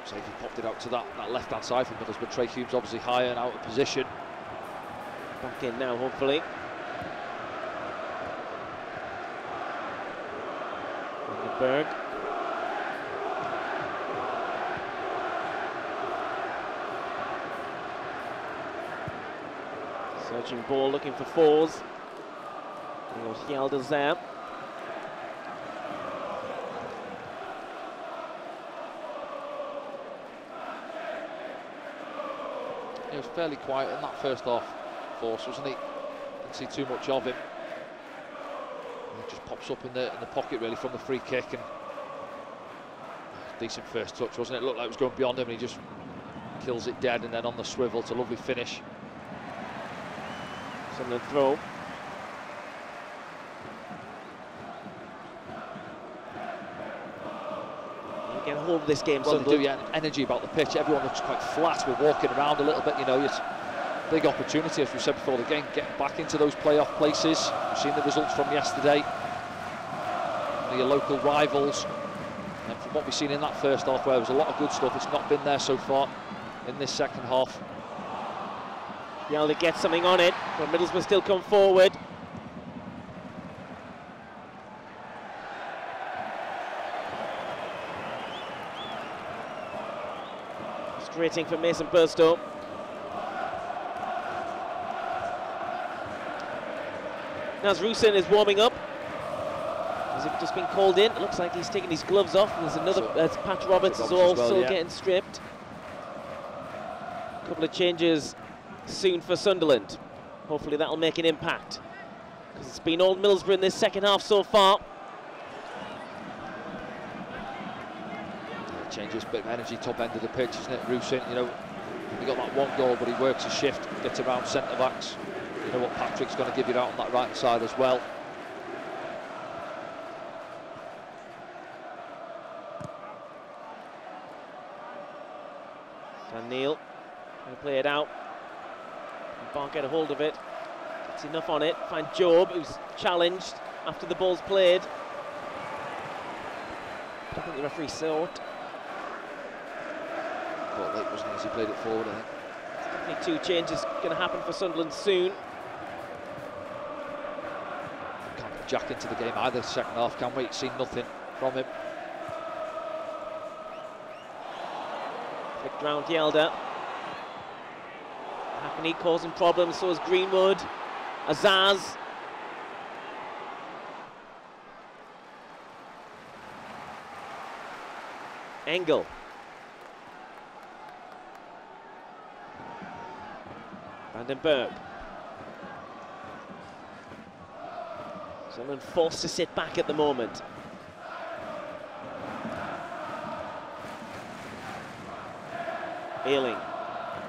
So if he popped it out to that left-hand side from Middlesbrough, Trey Hume's obviously higher and out of position. Back in now, hopefully. Berg. Searching ball, looking for Fours. Yelder's there. He was fairly quiet in that first half, Force, wasn't he? Didn't see too much of him. He just pops up in the pocket really from the free kick, and decent first touch, wasn't it? Looked like it was going beyond him, and he just kills it dead, and then on the swivel, it's a lovely finish. Sunderland throw. Get a hold of this game, well, Sunderland. they do, yeah. Energy about the pitch. Everyone looks quite flat. We're walking around a little bit, you know. It's a big opportunity, as we said before the game, getting back into those playoff places. We've seen the results from yesterday. Your local rivals. And from what we've seen in that first half, where there was a lot of good stuff, it's not been there so far in this second half. Yalda gets something on it, but Middlesbrough still come forward. Frustrating for Mason Burstow. Nasrusin is warming up. Has he just been called in? It looks like he's taking his gloves off. There's another, Pat Roberts is also getting stripped. A couple of changes soon for Sunderland. Hopefully that'll make an impact, because it's been old Middlesbrough in this second half so far. changes, bit of energy, top end of the pitch, isn't it? Rusin, you know, he got that one goal, but he works his shift, gets around centre-backs. You know what Patrick's going to give you out on that right-hand side as well. Dan Neil going to play it out. Can't get a hold of it. It's enough on it. Find Job, who's challenged after the ball's played. I don't think the referee saw it. Quite late, wasn't he, as he played it forward, I think. Definitely 2 changes going to happen for Sunderland soon. Can't get Jack into the game either second half, can we? Seen nothing from him. Flicked round Yelder. Hackney causing problems, so is Greenwood. Azaz. Engel. Vandenberg. Sunderland forced to sit back at the moment. Ayling.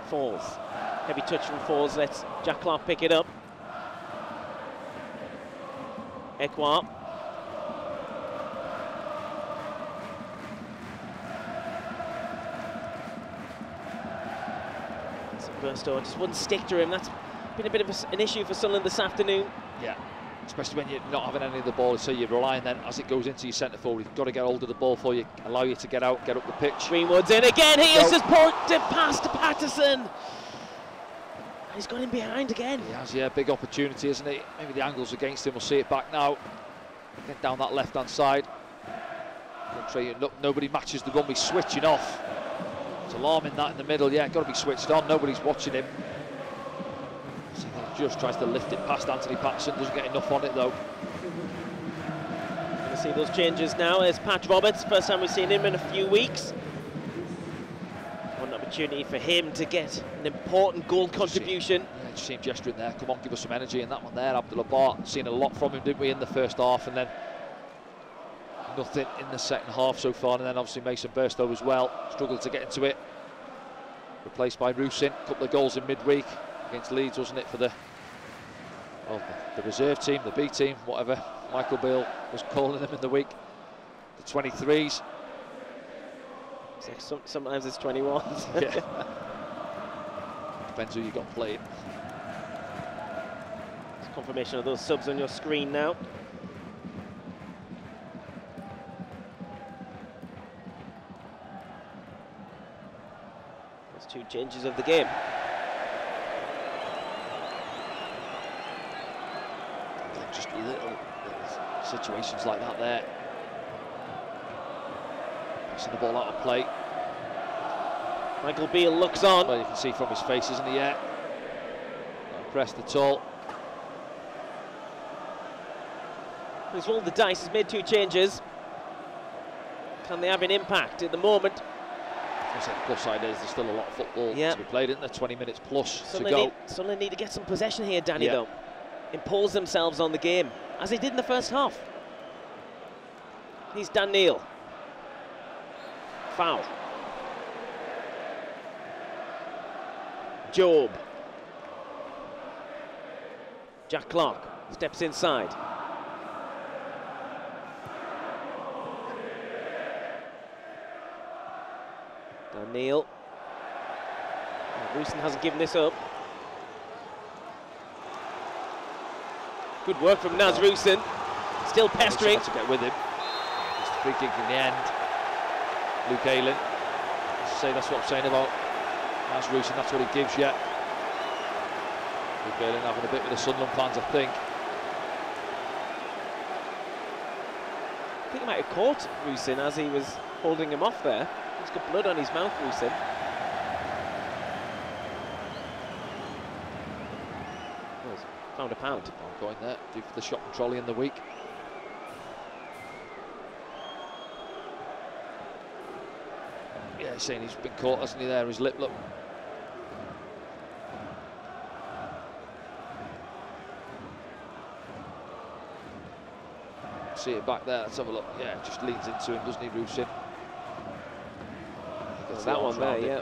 Falls. Heavy touch from Falls, lets Jack Clark pick it up. Ekwa. Burstow just wouldn't stick to him. That's been a bit of an issue for Sunderland this afternoon. Yeah, especially when you're not having any of the ball, so you're relying then as it goes into your centre forward. You've got to get hold of the ball for you, allow you to get out, get up the pitch. Greenwood's in again. He has just poked it past to Patterson. He's got him behind again. He has, yeah, big opportunity, isn't he? Maybe the angle's against him. We'll see it back now. Get down that left-hand side. Nobody matches the run. He's switching off. It's alarming that in the middle. Yeah, got to be switched on. Nobody's watching him. So he just tries to lift it past Anthony Patterson. Doesn't get enough on it though. Going to see those changes now. There's Pat Roberts. First time we've seen him in a few weeks. One opportunity for him to get an important goal contribution. Yeah, just see him gesturing there. Come on, give us some energy. And that one there, Abdullah Bar. Seen a lot from him, didn't we, in the first half, and then nothing in the second half so far. And then obviously Mason Burstow as well. Struggled to get into it. Replaced by Rusin. A couple of goals in midweek against Leeds, wasn't it, for the reserve team, the B team, whatever Michael Beale was calling them in the week. The 23s. Sometimes it's 21s. Yeah. Depends who you got playing. It's confirmation of those subs on your screen now. There's 2 changes of the game. Just little situations like that there. Passing the ball out of play. Michael Beale looks on. Well, you can see from his face, isn't he? Yeah. Not impressed at all. He's rolled the dice, he's made 2 changes. Can they have an impact at the moment? I say the plus side is there's still a lot of football to be played, isn't there? 20 minutes plus to go. Sunderland need to get some possession here, Danny, though. Impose themselves on the game, as they did in the first half. He's Dan Neil. Foul. Job. Jack Clark steps inside. Dan Neil. Rusin hasn't given this up. Good work from Naz Rusin. Still pestering. To get with him. It's the free kick in the end. Luke Ayling. That's what I'm saying about Naz Rusin. That's what he gives you. Luke Ayling having a bit with the Sunderland fans, I think. I think he might have caught Rusin as he was holding him off there. He's got blood on his mouth, Rusin. Found a pound. I'm going there, due for the shopping trolley in the week. Yeah, he's saying he's been caught, hasn't he, there, his lip, look. See it back there, let's have a look. Yeah, just leans into him, doesn't he, Rusin? Oh, that one there, yeah.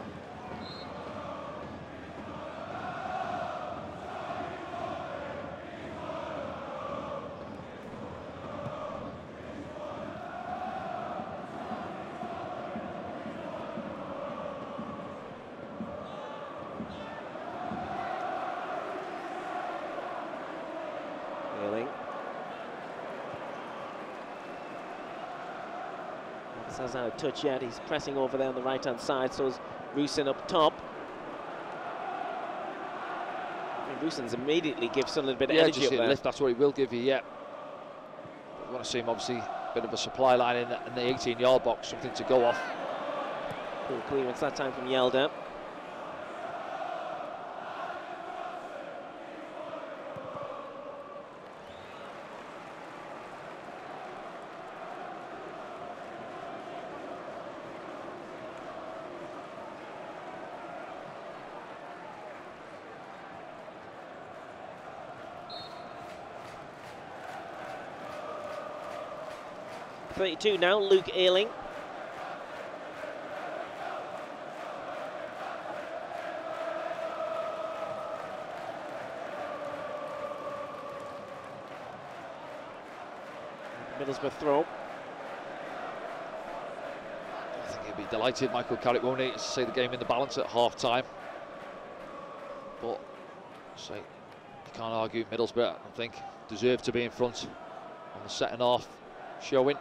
Hasn't had a touch yet. He's pressing over there on the right-hand side, so is Rusin up top. I mean, Rusin's immediately gives Sunderland a bit of energy just up there. Lift, that's what he will give you, yeah. But we want to see him, obviously, a bit of a supply line in the 18-yard box, something to go off. Poor clearance that time from Yelder. .32 now, Luke Ayling. Middlesbrough throw. I think he'll be delighted, Michael Carrick, won't he, to see the game in the balance at half-time. But, say, you can't argue Middlesbrough, I think, deserve to be in front on the second half showing.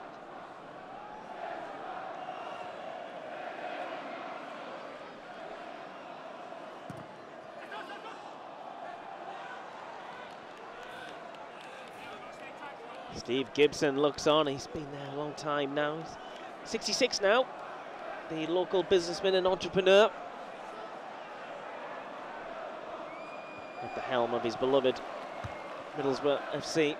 Steve Gibson looks on. He's been there a long time now. He's 66 now. The local businessman and entrepreneur at the helm of his beloved Middlesbrough FC.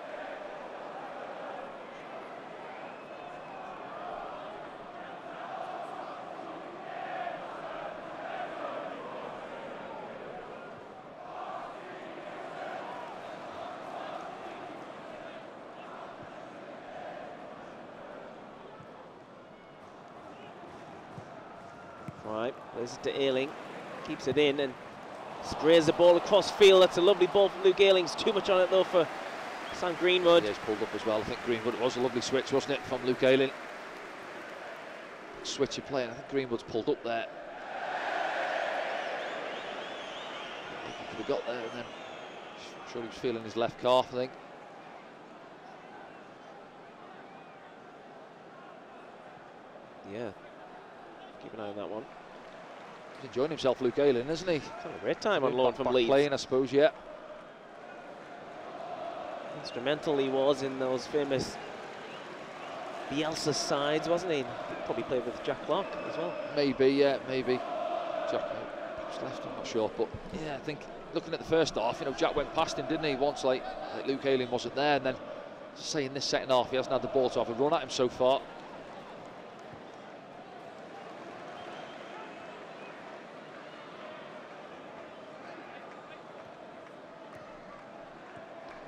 Right, plays it to Ayling, keeps it in and sprays the ball across field. That's a lovely ball from Luke Ayling. Too much on it though for Sam Greenwood. Yeah, he's pulled up as well. I think Greenwood, it was a lovely switch, wasn't it, from Luke Ayling? Switch of play, and I think Greenwood's pulled up there. He could have got there, and then I'm sure he was feeling his left calf, I think. Yeah, keep an eye on that one. He's enjoying himself, Luke Ayling, isn't he? Having a great time on loan from Leeds. Playing, I suppose, yeah. Instrumental he was in those famous Bielsa sides, wasn't he? Probably played with Jack Clark as well. Maybe, yeah, maybe. Jack perhaps left, I'm not sure, but yeah, I think looking at the first half, you know, Jack went past him, didn't he? Once, like Luke Ayling wasn't there, and then say in this second half, he hasn't had the ball to have a run at him so far.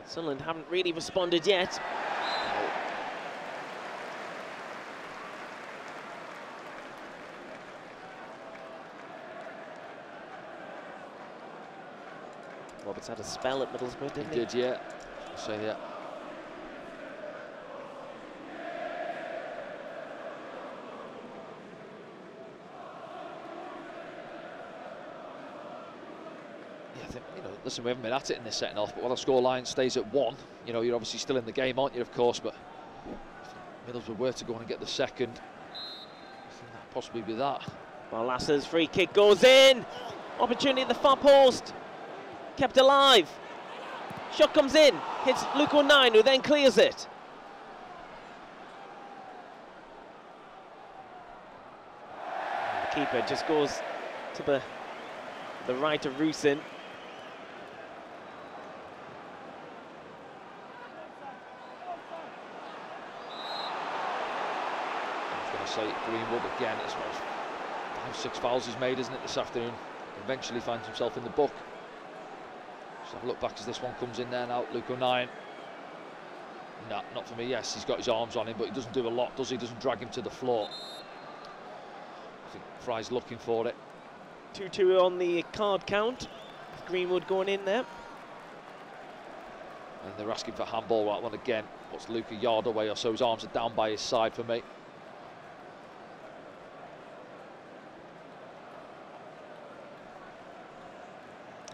Sunderland haven't really responded yet. Roberts had a spell at Middlesbrough, didn't he? He did, yeah. I'll say that. You know, listen, we haven't been at it in this second half, but while the scoreline stays at 1, you know, you're obviously still in the game, aren't you, of course, but if Middlesbrough were to go on and get the second, I think that'd possibly be that. Lasser's free kick goes in. Opportunity at the far post. Kept alive. Shot comes in. Hits Luke O'Nien, who then clears it. The keeper just goes to the right of Rusin. Say Greenwood again, it's 5-6 fouls he's made, isn't it, this afternoon? Eventually finds himself in the book. Just have a look back as this one comes in there now. Luke O'Nien. No, not for me. Yes, he's got his arms on him, but he doesn't do a lot, does he? Doesn't drag him to the floor. I think Fry's looking for it. 2-2 on the card count. Greenwood going in there. And they're asking for handball. That one again. What's Luke a yard away or so? His arms are down by his side for me.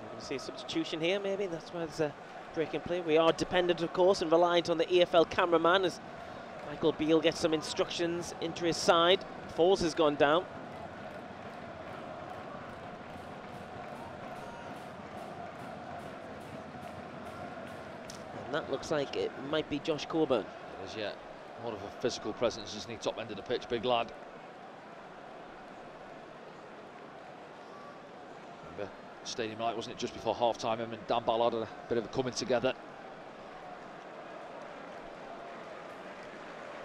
We're going to see a substitution here, maybe. That's why there's a break in play. We are dependent, of course, and reliant on the EFL cameraman as Michael Beale gets some instructions into his side. Foles has gone down. And that looks like it might be Josh Coburn. It is, yeah. More of a physical presence, isn't he? Top end of the pitch, big lad. Remember, Stadium Night, wasn't it, just before half-time? Him and Dan Ballard had a bit of a coming together.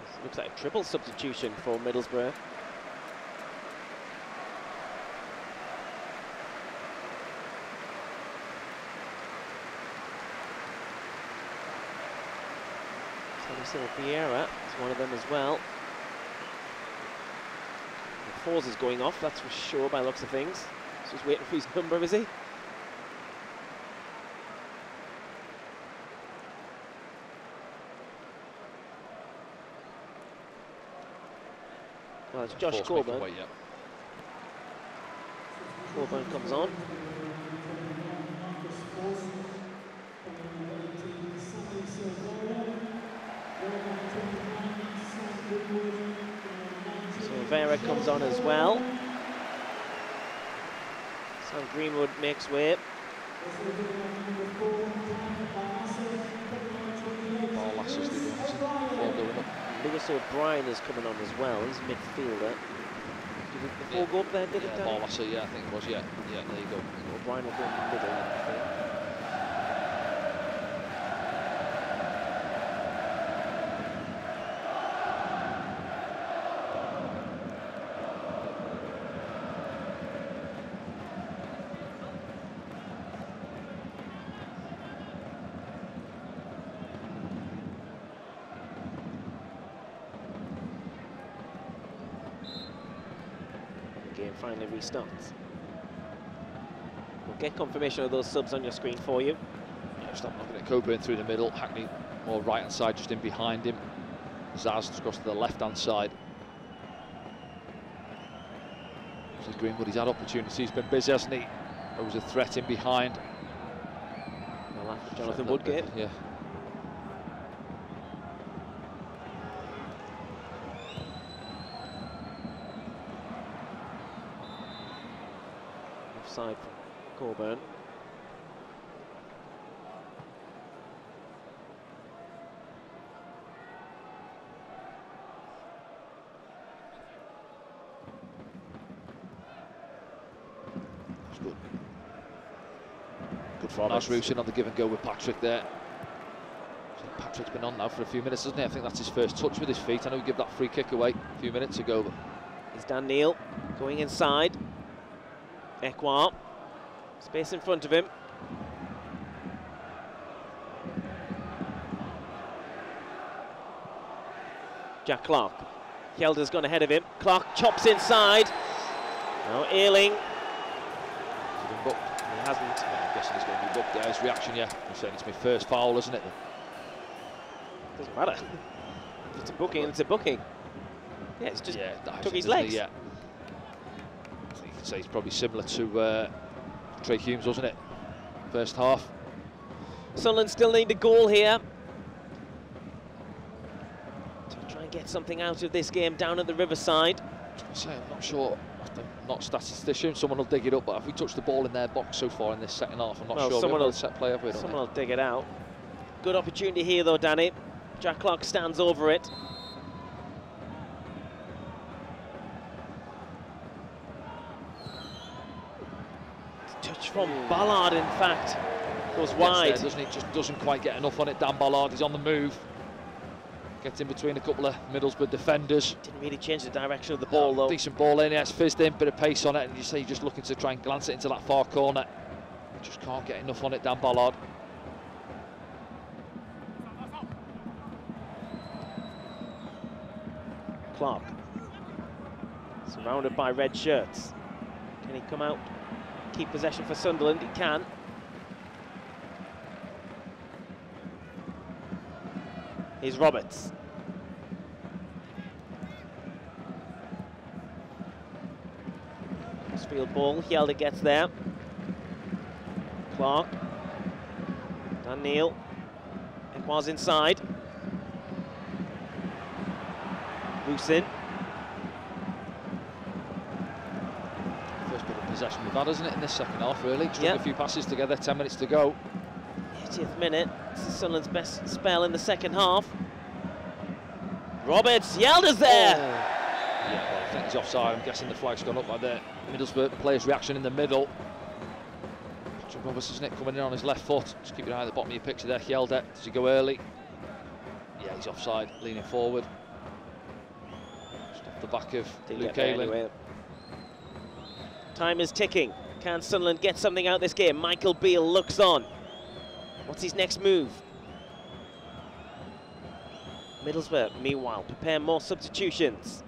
This looks like a triple substitution for Middlesbrough. So Vieira is one of them as well. Foles is going off, that's for sure by the looks of things. He's just waiting for his number, is he? Well, it's Josh Coburn. Coburn comes on. So Vera comes on as well. So Greenwood makes way. Lewis O'Brien is coming on as well. He's midfielder. Did the ball go up there? Did it? Barlasser, yeah, I think it was. Yeah, yeah. There you go. O'Brien will go in the middle, I think. Game finally restarts. We'll get confirmation of those subs on your screen for you. Yeah, stop looking at Coburn through the middle. Hackney more right hand side, just in behind him. Zaz across to the left hand side. So Greenwood, he's had opportunities. He's been busy, hasn't he? There was a threat in behind. Well, after Jonathan Woodgate. Yeah. Offside from Coburn. That's good. Good for Nice Rousing on the give and go with Patrick there. So Patrick's been on now for a few minutes, hasn't he? I think that's his first touch with his feet. I know he gave that free kick away a few minutes ago. But It's Dan Neil going inside. Ekwar, space in front of him. Jack Clark. Kjelder's gone ahead of him. Clark chops inside. Now Ealing. has he been booked? He hasn't. Yeah, I'm guessing he's going to be booked there. His reaction, yeah. He's saying it's my first foul, isn't it? Doesn't matter. If it's a booking, it's a booking. Yeah, it's just took his legs. Yeah. You could say it's probably similar to Trey Humes, wasn't it? First half. Sunderland still need a goal here to try and get something out of this game down at the Riverside. I'm not sure. I'm not a statistician. Someone will dig it up. But have we touched the ball in their box so far in this second half? I'm not sure. Someone will set play, have we? Someone will dig it out. Good opportunity here, though, Danny. Jack Clark stands over it. Touch from Ballard, in fact, goes wide. There, doesn't he? Just doesn't quite get enough on it. Dan Ballard is on the move. Gets in between a couple of Middlesbrough defenders. Didn't really change the direction of the ball, though. Decent ball in, yeah, it's fizzed in, bit of pace on it, and you say you're just looking to try and glance it into that far corner. Just can't get enough on it, Dan Ballard. Clark. Surrounded by red shirts. Can he come out, keep possession for Sunderland? He can. Here's Roberts. Field ball, Hjelde gets there. Clark. Dan Neil. It was inside. Rusin. First bit of possession we've had, isn't it, in this second half, really? Strung a few passes together, 10 minutes to go. 80th minute. This is Sunderland's best spell in the second half. Roberts, Hjelde's there! Oh. Yeah, well, I think he's offside. I'm guessing the flag's gone up by the Middlesbrough player's reaction in the middle. Roberts, isn't it, coming in on his left foot. Just keep your eye at the bottom of your picture there. Hjelde, does he go early? Yeah, he's offside, leaning forward. Just off the back of Luke Ayling. Anyway. Time is ticking. Can Sunderland get something out of this game? Michael Beale looks on. What's his next move? Middlesbrough, meanwhile, prepare more substitutions.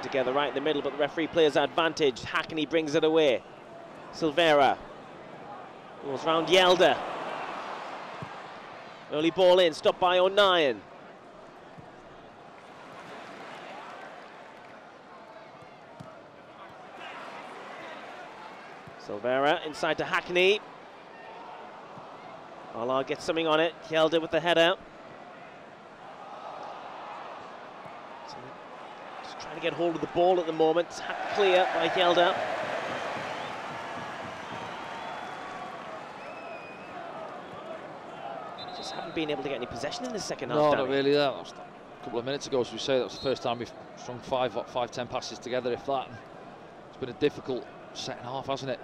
Together right in the middle, but the referee plays advantage. Hackney brings it away. Silvera goes round Hjelde. Early ball in, stopped by O'Nien. Silvera inside to Hackney. Allard gets something on it. Hjelde with the header. Trying to get hold of the ball at the moment. Hacked clear by Hjelde. Just haven't been able to get any possession in the second half. No, not really. That was a couple of minutes ago, as we say. That was the first time we've strung 5-10 passes together, if that. It's been a difficult second half, hasn't it?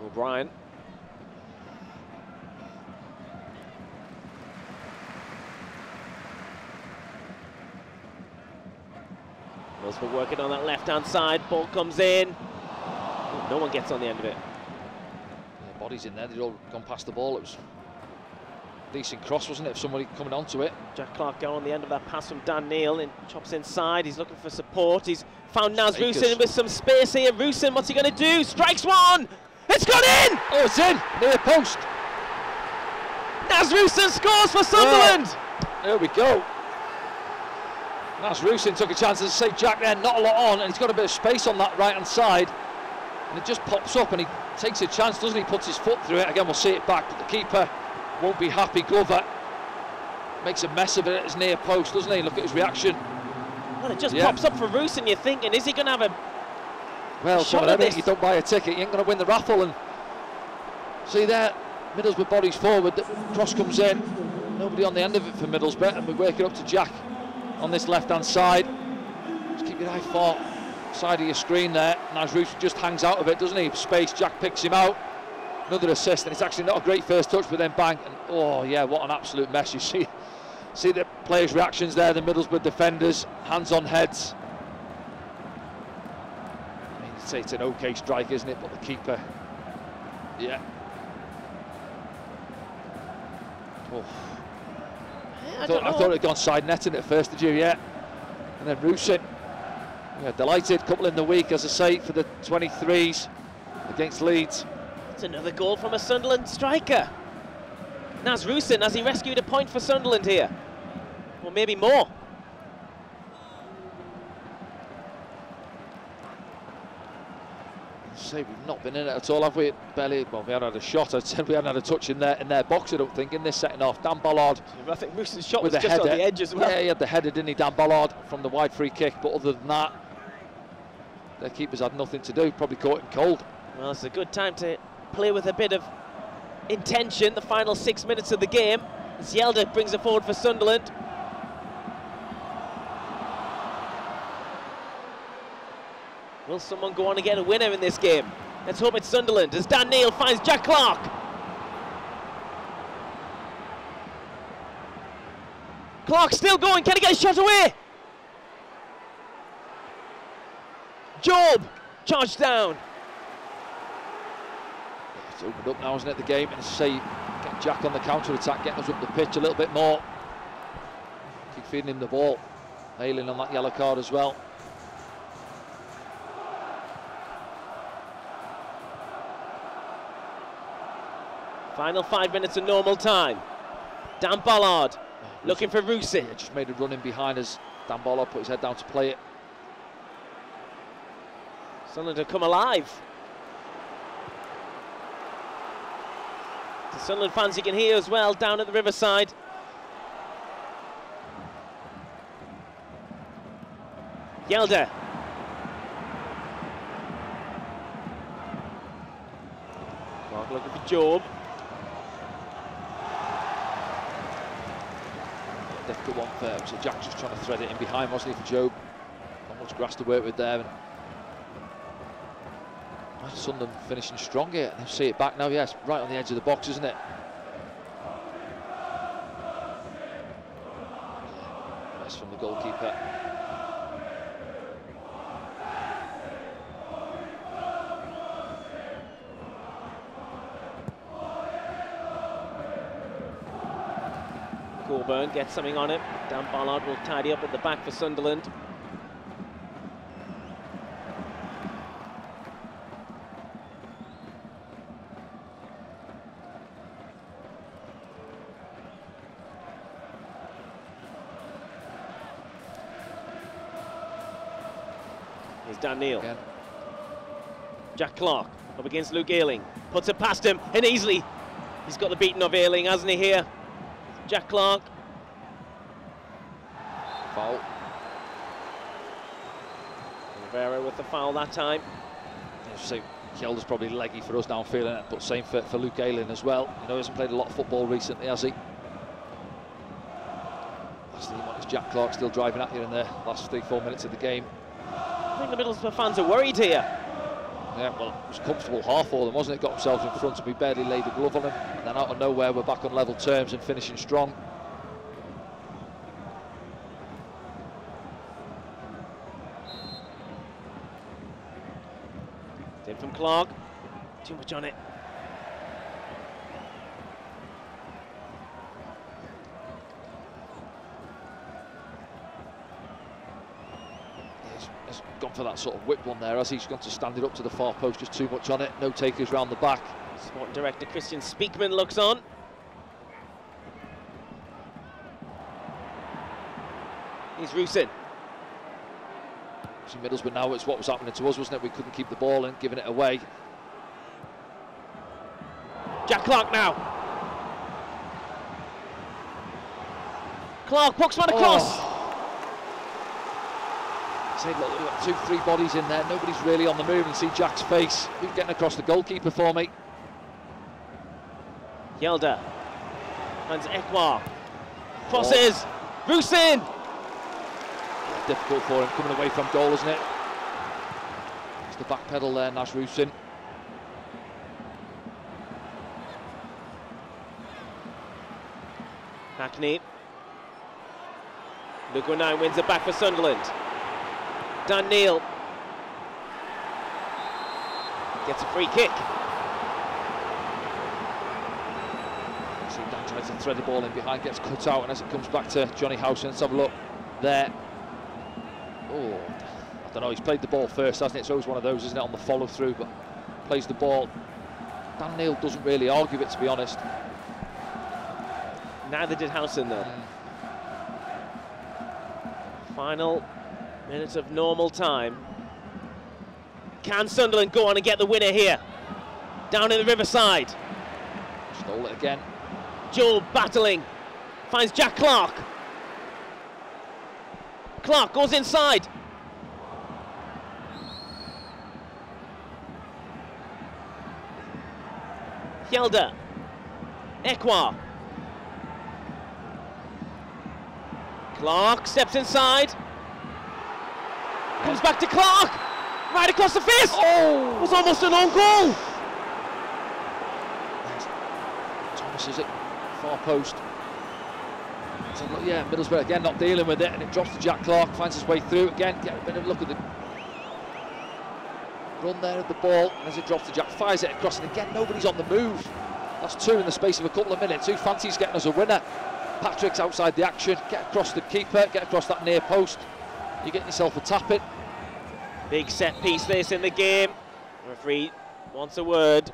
O'Brien. Middlesbrough working on that left-hand side. Ball comes in. Ooh, no one gets on the end of it. Yeah, bodies in there. They'd all gone past the ball. It was a decent cross, wasn't it? If somebody coming onto it. Jack Clark going on the end of that pass from Dan Neil and chops inside. He's looking for support. He's found Naz Rusin with some space here. Rusin, what's he going to do? Strikes one. It's gone in! Oh, it's in! Near post! Naz Rusin scores for Sunderland! There we go. Naz Rusin took a chance to save Jack there, not a lot on, and he's got a bit of space on that right-hand side. And it just pops up and he takes a chance, doesn't he? Puts his foot through it. Again, we'll see it back, but the keeper won't be happy. Glover makes a mess of it at his near post, doesn't he? Look at his reaction. Well, it just pops up for Rusin. You're thinking, is he going to have a well, shot at this? You don't buy a ticket, you ain't going to win the raffle. And see there, Middlesbrough bodies forward, the cross comes in, nobody on the end of it for Middlesbrough, and we work it up to Jack on this left-hand side. Just keep your eye far side of your screen there. Naz Rusin just hangs out of it, doesn't he? Space, Jack picks him out. Another assist, and it's actually not a great first touch, but then bang, and oh yeah, what an absolute mess. You see the players' reactions there, the Middlesbrough defenders, hands on heads. I mean, you'd say it's an okay strike, isn't it? But the keeper, yeah. Oh. I thought it had gone side netting at first, did you? Yeah. And then Rusin, yeah, delighted, couple in the week, as I say, for the 23s against Leeds. It's another goal from a Sunderland striker. Naz Rusin, has he rescued a point for Sunderland here? Or maybe more. Say we've not been in it at all, have we? Barely. Well, we hadn't had a shot. I said we hadn't had a touch in their box, I don't think, in this second half. Dan Ballard. I think Rusin's shot was just on the edge as well. Yeah, he had the header, didn't he, Dan Ballard, from the wide free kick. But other than that, their keepers had nothing to do. Probably caught him cold. Well, it's a good time to play with a bit of intention. The final 6 minutes of the game. Hjelde brings it forward for Sunderland. Will someone go on and get a winner in this game? Let's hope it's Sunderland, as Dan Neil finds Jack Clark. Clark still going, can he get a shot away? Job! Charged down. It's opened up now, isn't it, the game? And say, get Jack on the counter-attack, getting us up the pitch a little bit more. Keep feeding him the ball. Ayling on that yellow card as well. Final 5 minutes of normal time. Dan Ballard looking for Rusin. Just made a run in behind as Dan Ballard put his head down to play it. Sunderland have come alive. The Sunderland fans you can hear as well down at the Riverside. Yelder. Clark looking for Job. Difficult one for so Jack just trying to thread it in behind, wasn't he, for Job? Not much grass to work with there. And Sunderland finishing strong here. They'll see it back now, yes, right on the edge of the box, isn't it? Nice from the goalkeeper. Corburn gets something on him. Dan Ballard will tidy up at the back for Sunderland. Here's Dan Neil. Again. Jack Clark up against Luke Ayling. Puts it past him, and easily he's got the beating of Ayling, hasn't he, here? Jack Clark. Foul. Rivera with the foul that time. So Kjelder's probably leggy for us downfield, but same for Luke Ayling as well. You know, he hasn't played a lot of football recently, has he? Last thing you want is Jack Clark still driving at you in the last 3-4 minutes of the game. I think the Middlesbrough fans are worried here. Yeah, well, it was a comfortable half for them, wasn't it? Got themselves in front and we barely laid a glove on him. And then out of nowhere, we're back on level terms and finishing strong. In from Clark. Too much on it. He's gone for that sort of whip one there, as he's gone to stand it up to the far post, just too much on it. No takers round the back. Sport director Christian Speakman looks on. He's Rusin. See, Middlesbrough now, it's what was happening to us, wasn't it? We couldn't keep the ball and giving it away. Jack Clark now. Clark pokes one across. See, look, we've got 2-3 bodies in there. Nobody's really on the move. And see Jack's face. He's getting across the goalkeeper for me. Yelder finds Ekwar. Crosses. Rusin. Difficult for him coming away from goal, isn't it? It's the back pedal there, Nash Rusin. Hackney. Luke O'Neill wins it back for Sunderland. Dan Neil gets a free kick. See, Dan tries to thread the ball in behind, gets cut out, and as it comes back to Johnny Howson, let's have a look there. Oh, I don't know, he's played the ball first, hasn't it? It's always one of those, isn't it, on the follow through, but plays the ball. Dan Neil doesn't really argue it, to be honest. Neither did Howson, though. Final minutes of normal time. Can Sunderland go on and get the winner here? Down in the Riverside. Stole it again. Joel battling. Finds Jack Clark. Clark goes inside. Yelder. Ekwar. Clark steps inside. Comes back to Clark. Right across the face. Oh! It was almost an own goal. Thomas is it. Far post. So, yeah, Middlesbrough again not dealing with it, and it drops to Jack Clark, finds his way through again. Get a bit of a look at the run there of the ball, and as it drops to Jack, fires it across, and again, nobody's on the move. That's two in the space of a couple of minutes. Who fancies getting us a winner? Patrick's outside the action, get across the keeper, get across that near post. You're getting yourself a tap-in. Big set piece this in the game. The referee wants a word.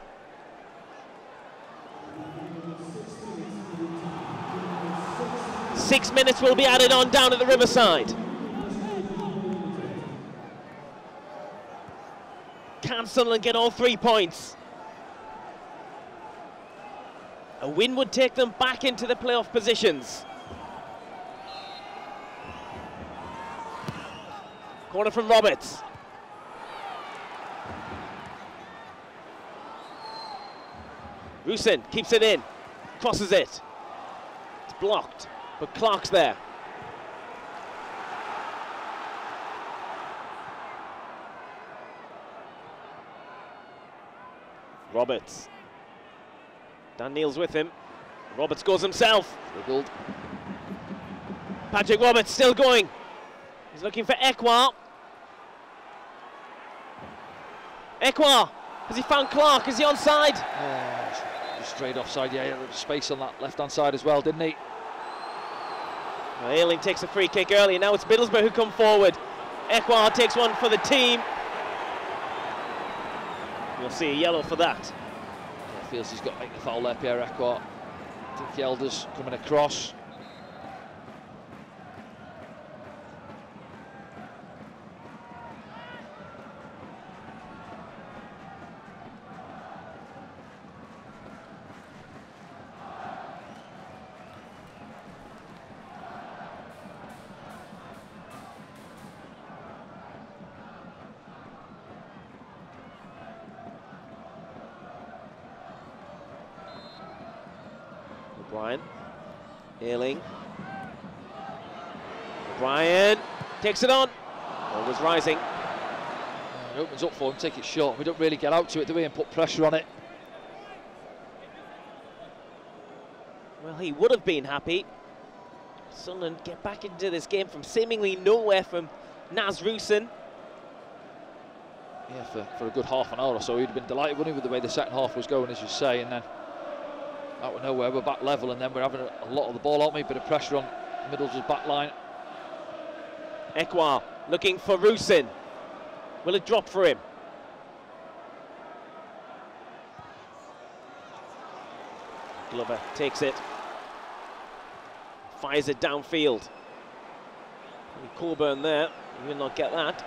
Six minutes will be added on down at the Riverside. Can Sunderland get all 3 points? A win would take them back into the playoff positions. Corner from Roberts. Rusin keeps it in, crosses it. It's blocked, but Clark's there. Roberts. Dan Neal's with him. Roberts goes himself. Dribbled. Patrick Roberts still going. He's looking for Ekwa. Ekwa, has he found Clark? Is he onside? Just straight offside, yeah, there was space on that left-hand side as well, didn't he? Well, Ayling takes a free kick early, now it's Middlesbrough who come forward. Ekwa takes one for the team. We'll see a yellow for that. Yeah, feels he's got to make the foul there, Pierre Ekwa. I think the Elders coming across. O'Brien, Ayling, O'Brien takes it on, always rising. It opens up for him, take it short. We don't really get out to it, do we, and put pressure on it. Well, he would have been happy. Sunderland get back into this game from seemingly nowhere from Naz Rusin. Yeah, for a good half an hour or so, he'd have been delighted, wouldn't he, with the way the second half was going, as you say, and then out of nowhere, we're back level, and then we're having a lot of the ball, aren't we? Bit of pressure on Middlesbrough's back line. Ekwa looking for Rusin. Will it drop for him? Glover takes it. Fires it downfield. Coburn there. He will not get that.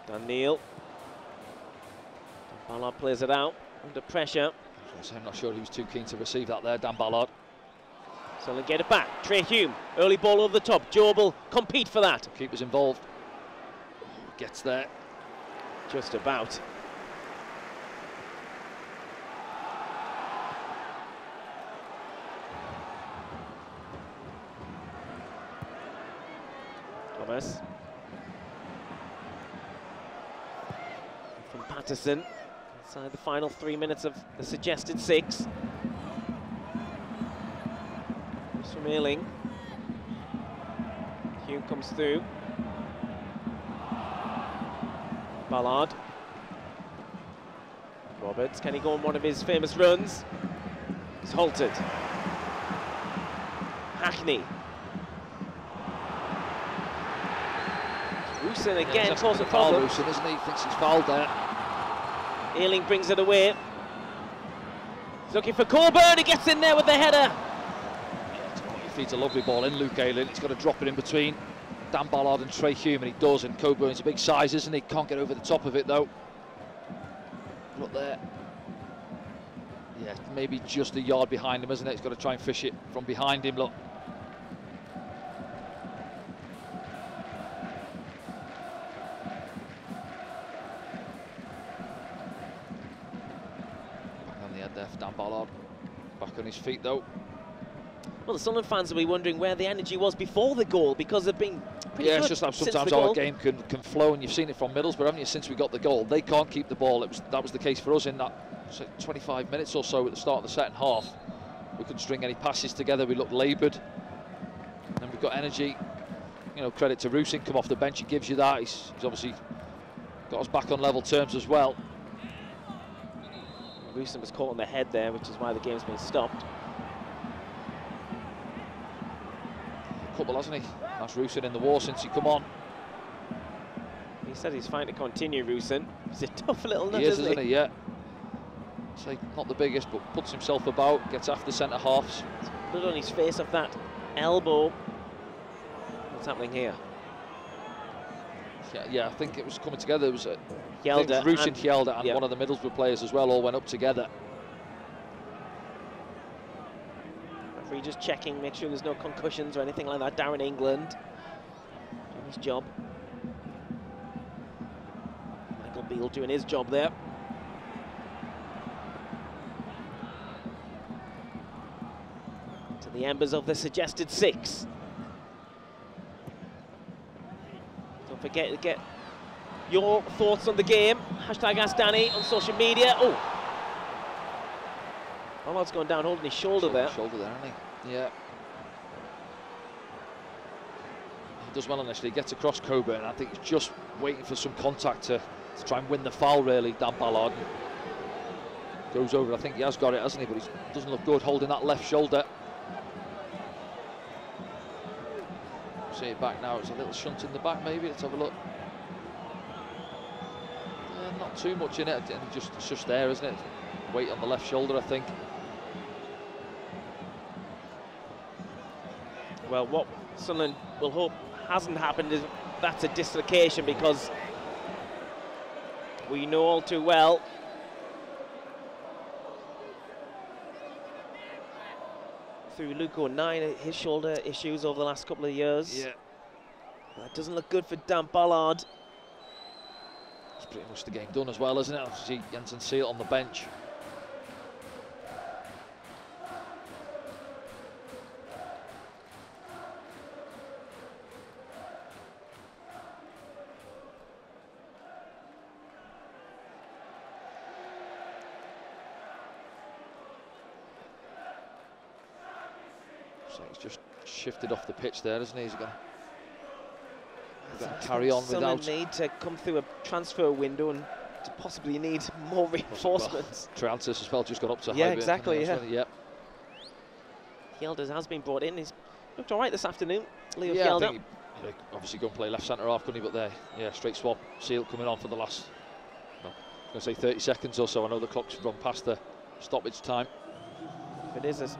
Dan Neal. Ballard plays it out under pressure. I'm not sure who's too keen to receive that there, Dan Ballard. So they'll get it back. Trey Hume, early ball over the top. Job will compete for that. Keeper's involved. Gets there. Just about. Thomas. From Patterson. Inside the final 3 minutes of the suggested 6. It's from Ayling. Hume comes through. Ballard. Roberts, can he go on one of his famous runs? He's halted. Hackney. Rusin again causes a problem. Rusin, isn't he? Thinks he's fouled there. Ayling brings it away. He's looking for Coburn. He gets in there with the header. He feeds a lovely ball in, Luke Ayling. He's got to drop it in between Dan Ballard and Trey Hume, and he does. And Coburn's a big size, isn't he? Can't get over the top of it though. Look there. Yeah, maybe just a yard behind him, isn't it? He's got to try and fish it from behind him. Look. Dan Ballard back on his feet though. Well, the Sunderland fans will be wondering where the energy was before the goal, because they've been pretty good. It's just that sometimes our game can flow, and you've seen it from Middlesbrough, haven't you? Since we got the goal, they can't keep the ball. That was the case for us in that 25 minutes or so at the start of the second half. We couldn't string any passes together. We looked laboured. And we've got energy. You know, credit to Rusin, come off the bench, he gives you that. He's obviously got us back on level terms as well. Rusin was caught on the head there, which is why the game's been stopped. A couple, hasn't he? That's Rusin in the war since he come on. He said he's fine to continue, Rusin. He's a tough little nut, isn't he? Yeah. So not the biggest, but puts himself about, gets after centre halves. Blood on his face off that elbow. What's happening here? Yeah, I think it was coming together. It was Hjelde Rusin, Hjelde, and one of the Middlesbrough players as well, all went up together. Referee just checking, make sure there's no concussions or anything like that. Darren England doing his job. Michael Beale doing his job there. To the embers of the suggested 6. Don't forget to get your thoughts on the game. Hashtag Ask Danny on social media. Oh! Ballard's going down holding his shoulder there. Shoulder there, hasn't he? Yeah. He does well initially, gets across Coburn. I think he's just waiting for some contact to try and win the foul, really, Dan Ballard. Goes over, I think he has got it, hasn't he? But he doesn't look good holding that left shoulder. See it back now, it's a little shunt in the back maybe, let's have a look. Yeah, not too much in it, it's just there, isn't it? Weight on the left shoulder, I think. Well, what Sunderland will hope hasn't happened is that's a dislocation, because we know all too well through Luke O'Neill, his shoulder issues over the last couple of years. Yeah. That doesn't look good for Dan Ballard. It's pretty much the game done as well, isn't it? See Jensen Seal on the bench. So he's just shifted off the pitch there, isn't he? He's going to carry on without. Some need to come through a transfer window and to possibly need more reinforcements. Well, Transis as well, just got up to yeah, exactly. Yeah. Yep. Hjelde has been brought in. He's looked all right this afternoon. Leo yeah, Hjelde. I think he obviously go and play left centre half, couldn't he? But there, yeah, straight swap. Seal coming on for the last, well, I'm going to say 30 seconds or so. I know the clock's run past the stoppage time. If it is as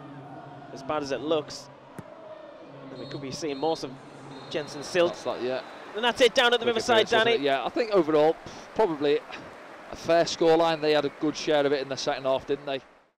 bad as it looks, then we could be seeing more of Jensen Silt. Yeah. And that's it down at the Riverside, Danny. Yeah, I think overall, probably a fair scoreline. They had a good share of it in the second half, didn't they?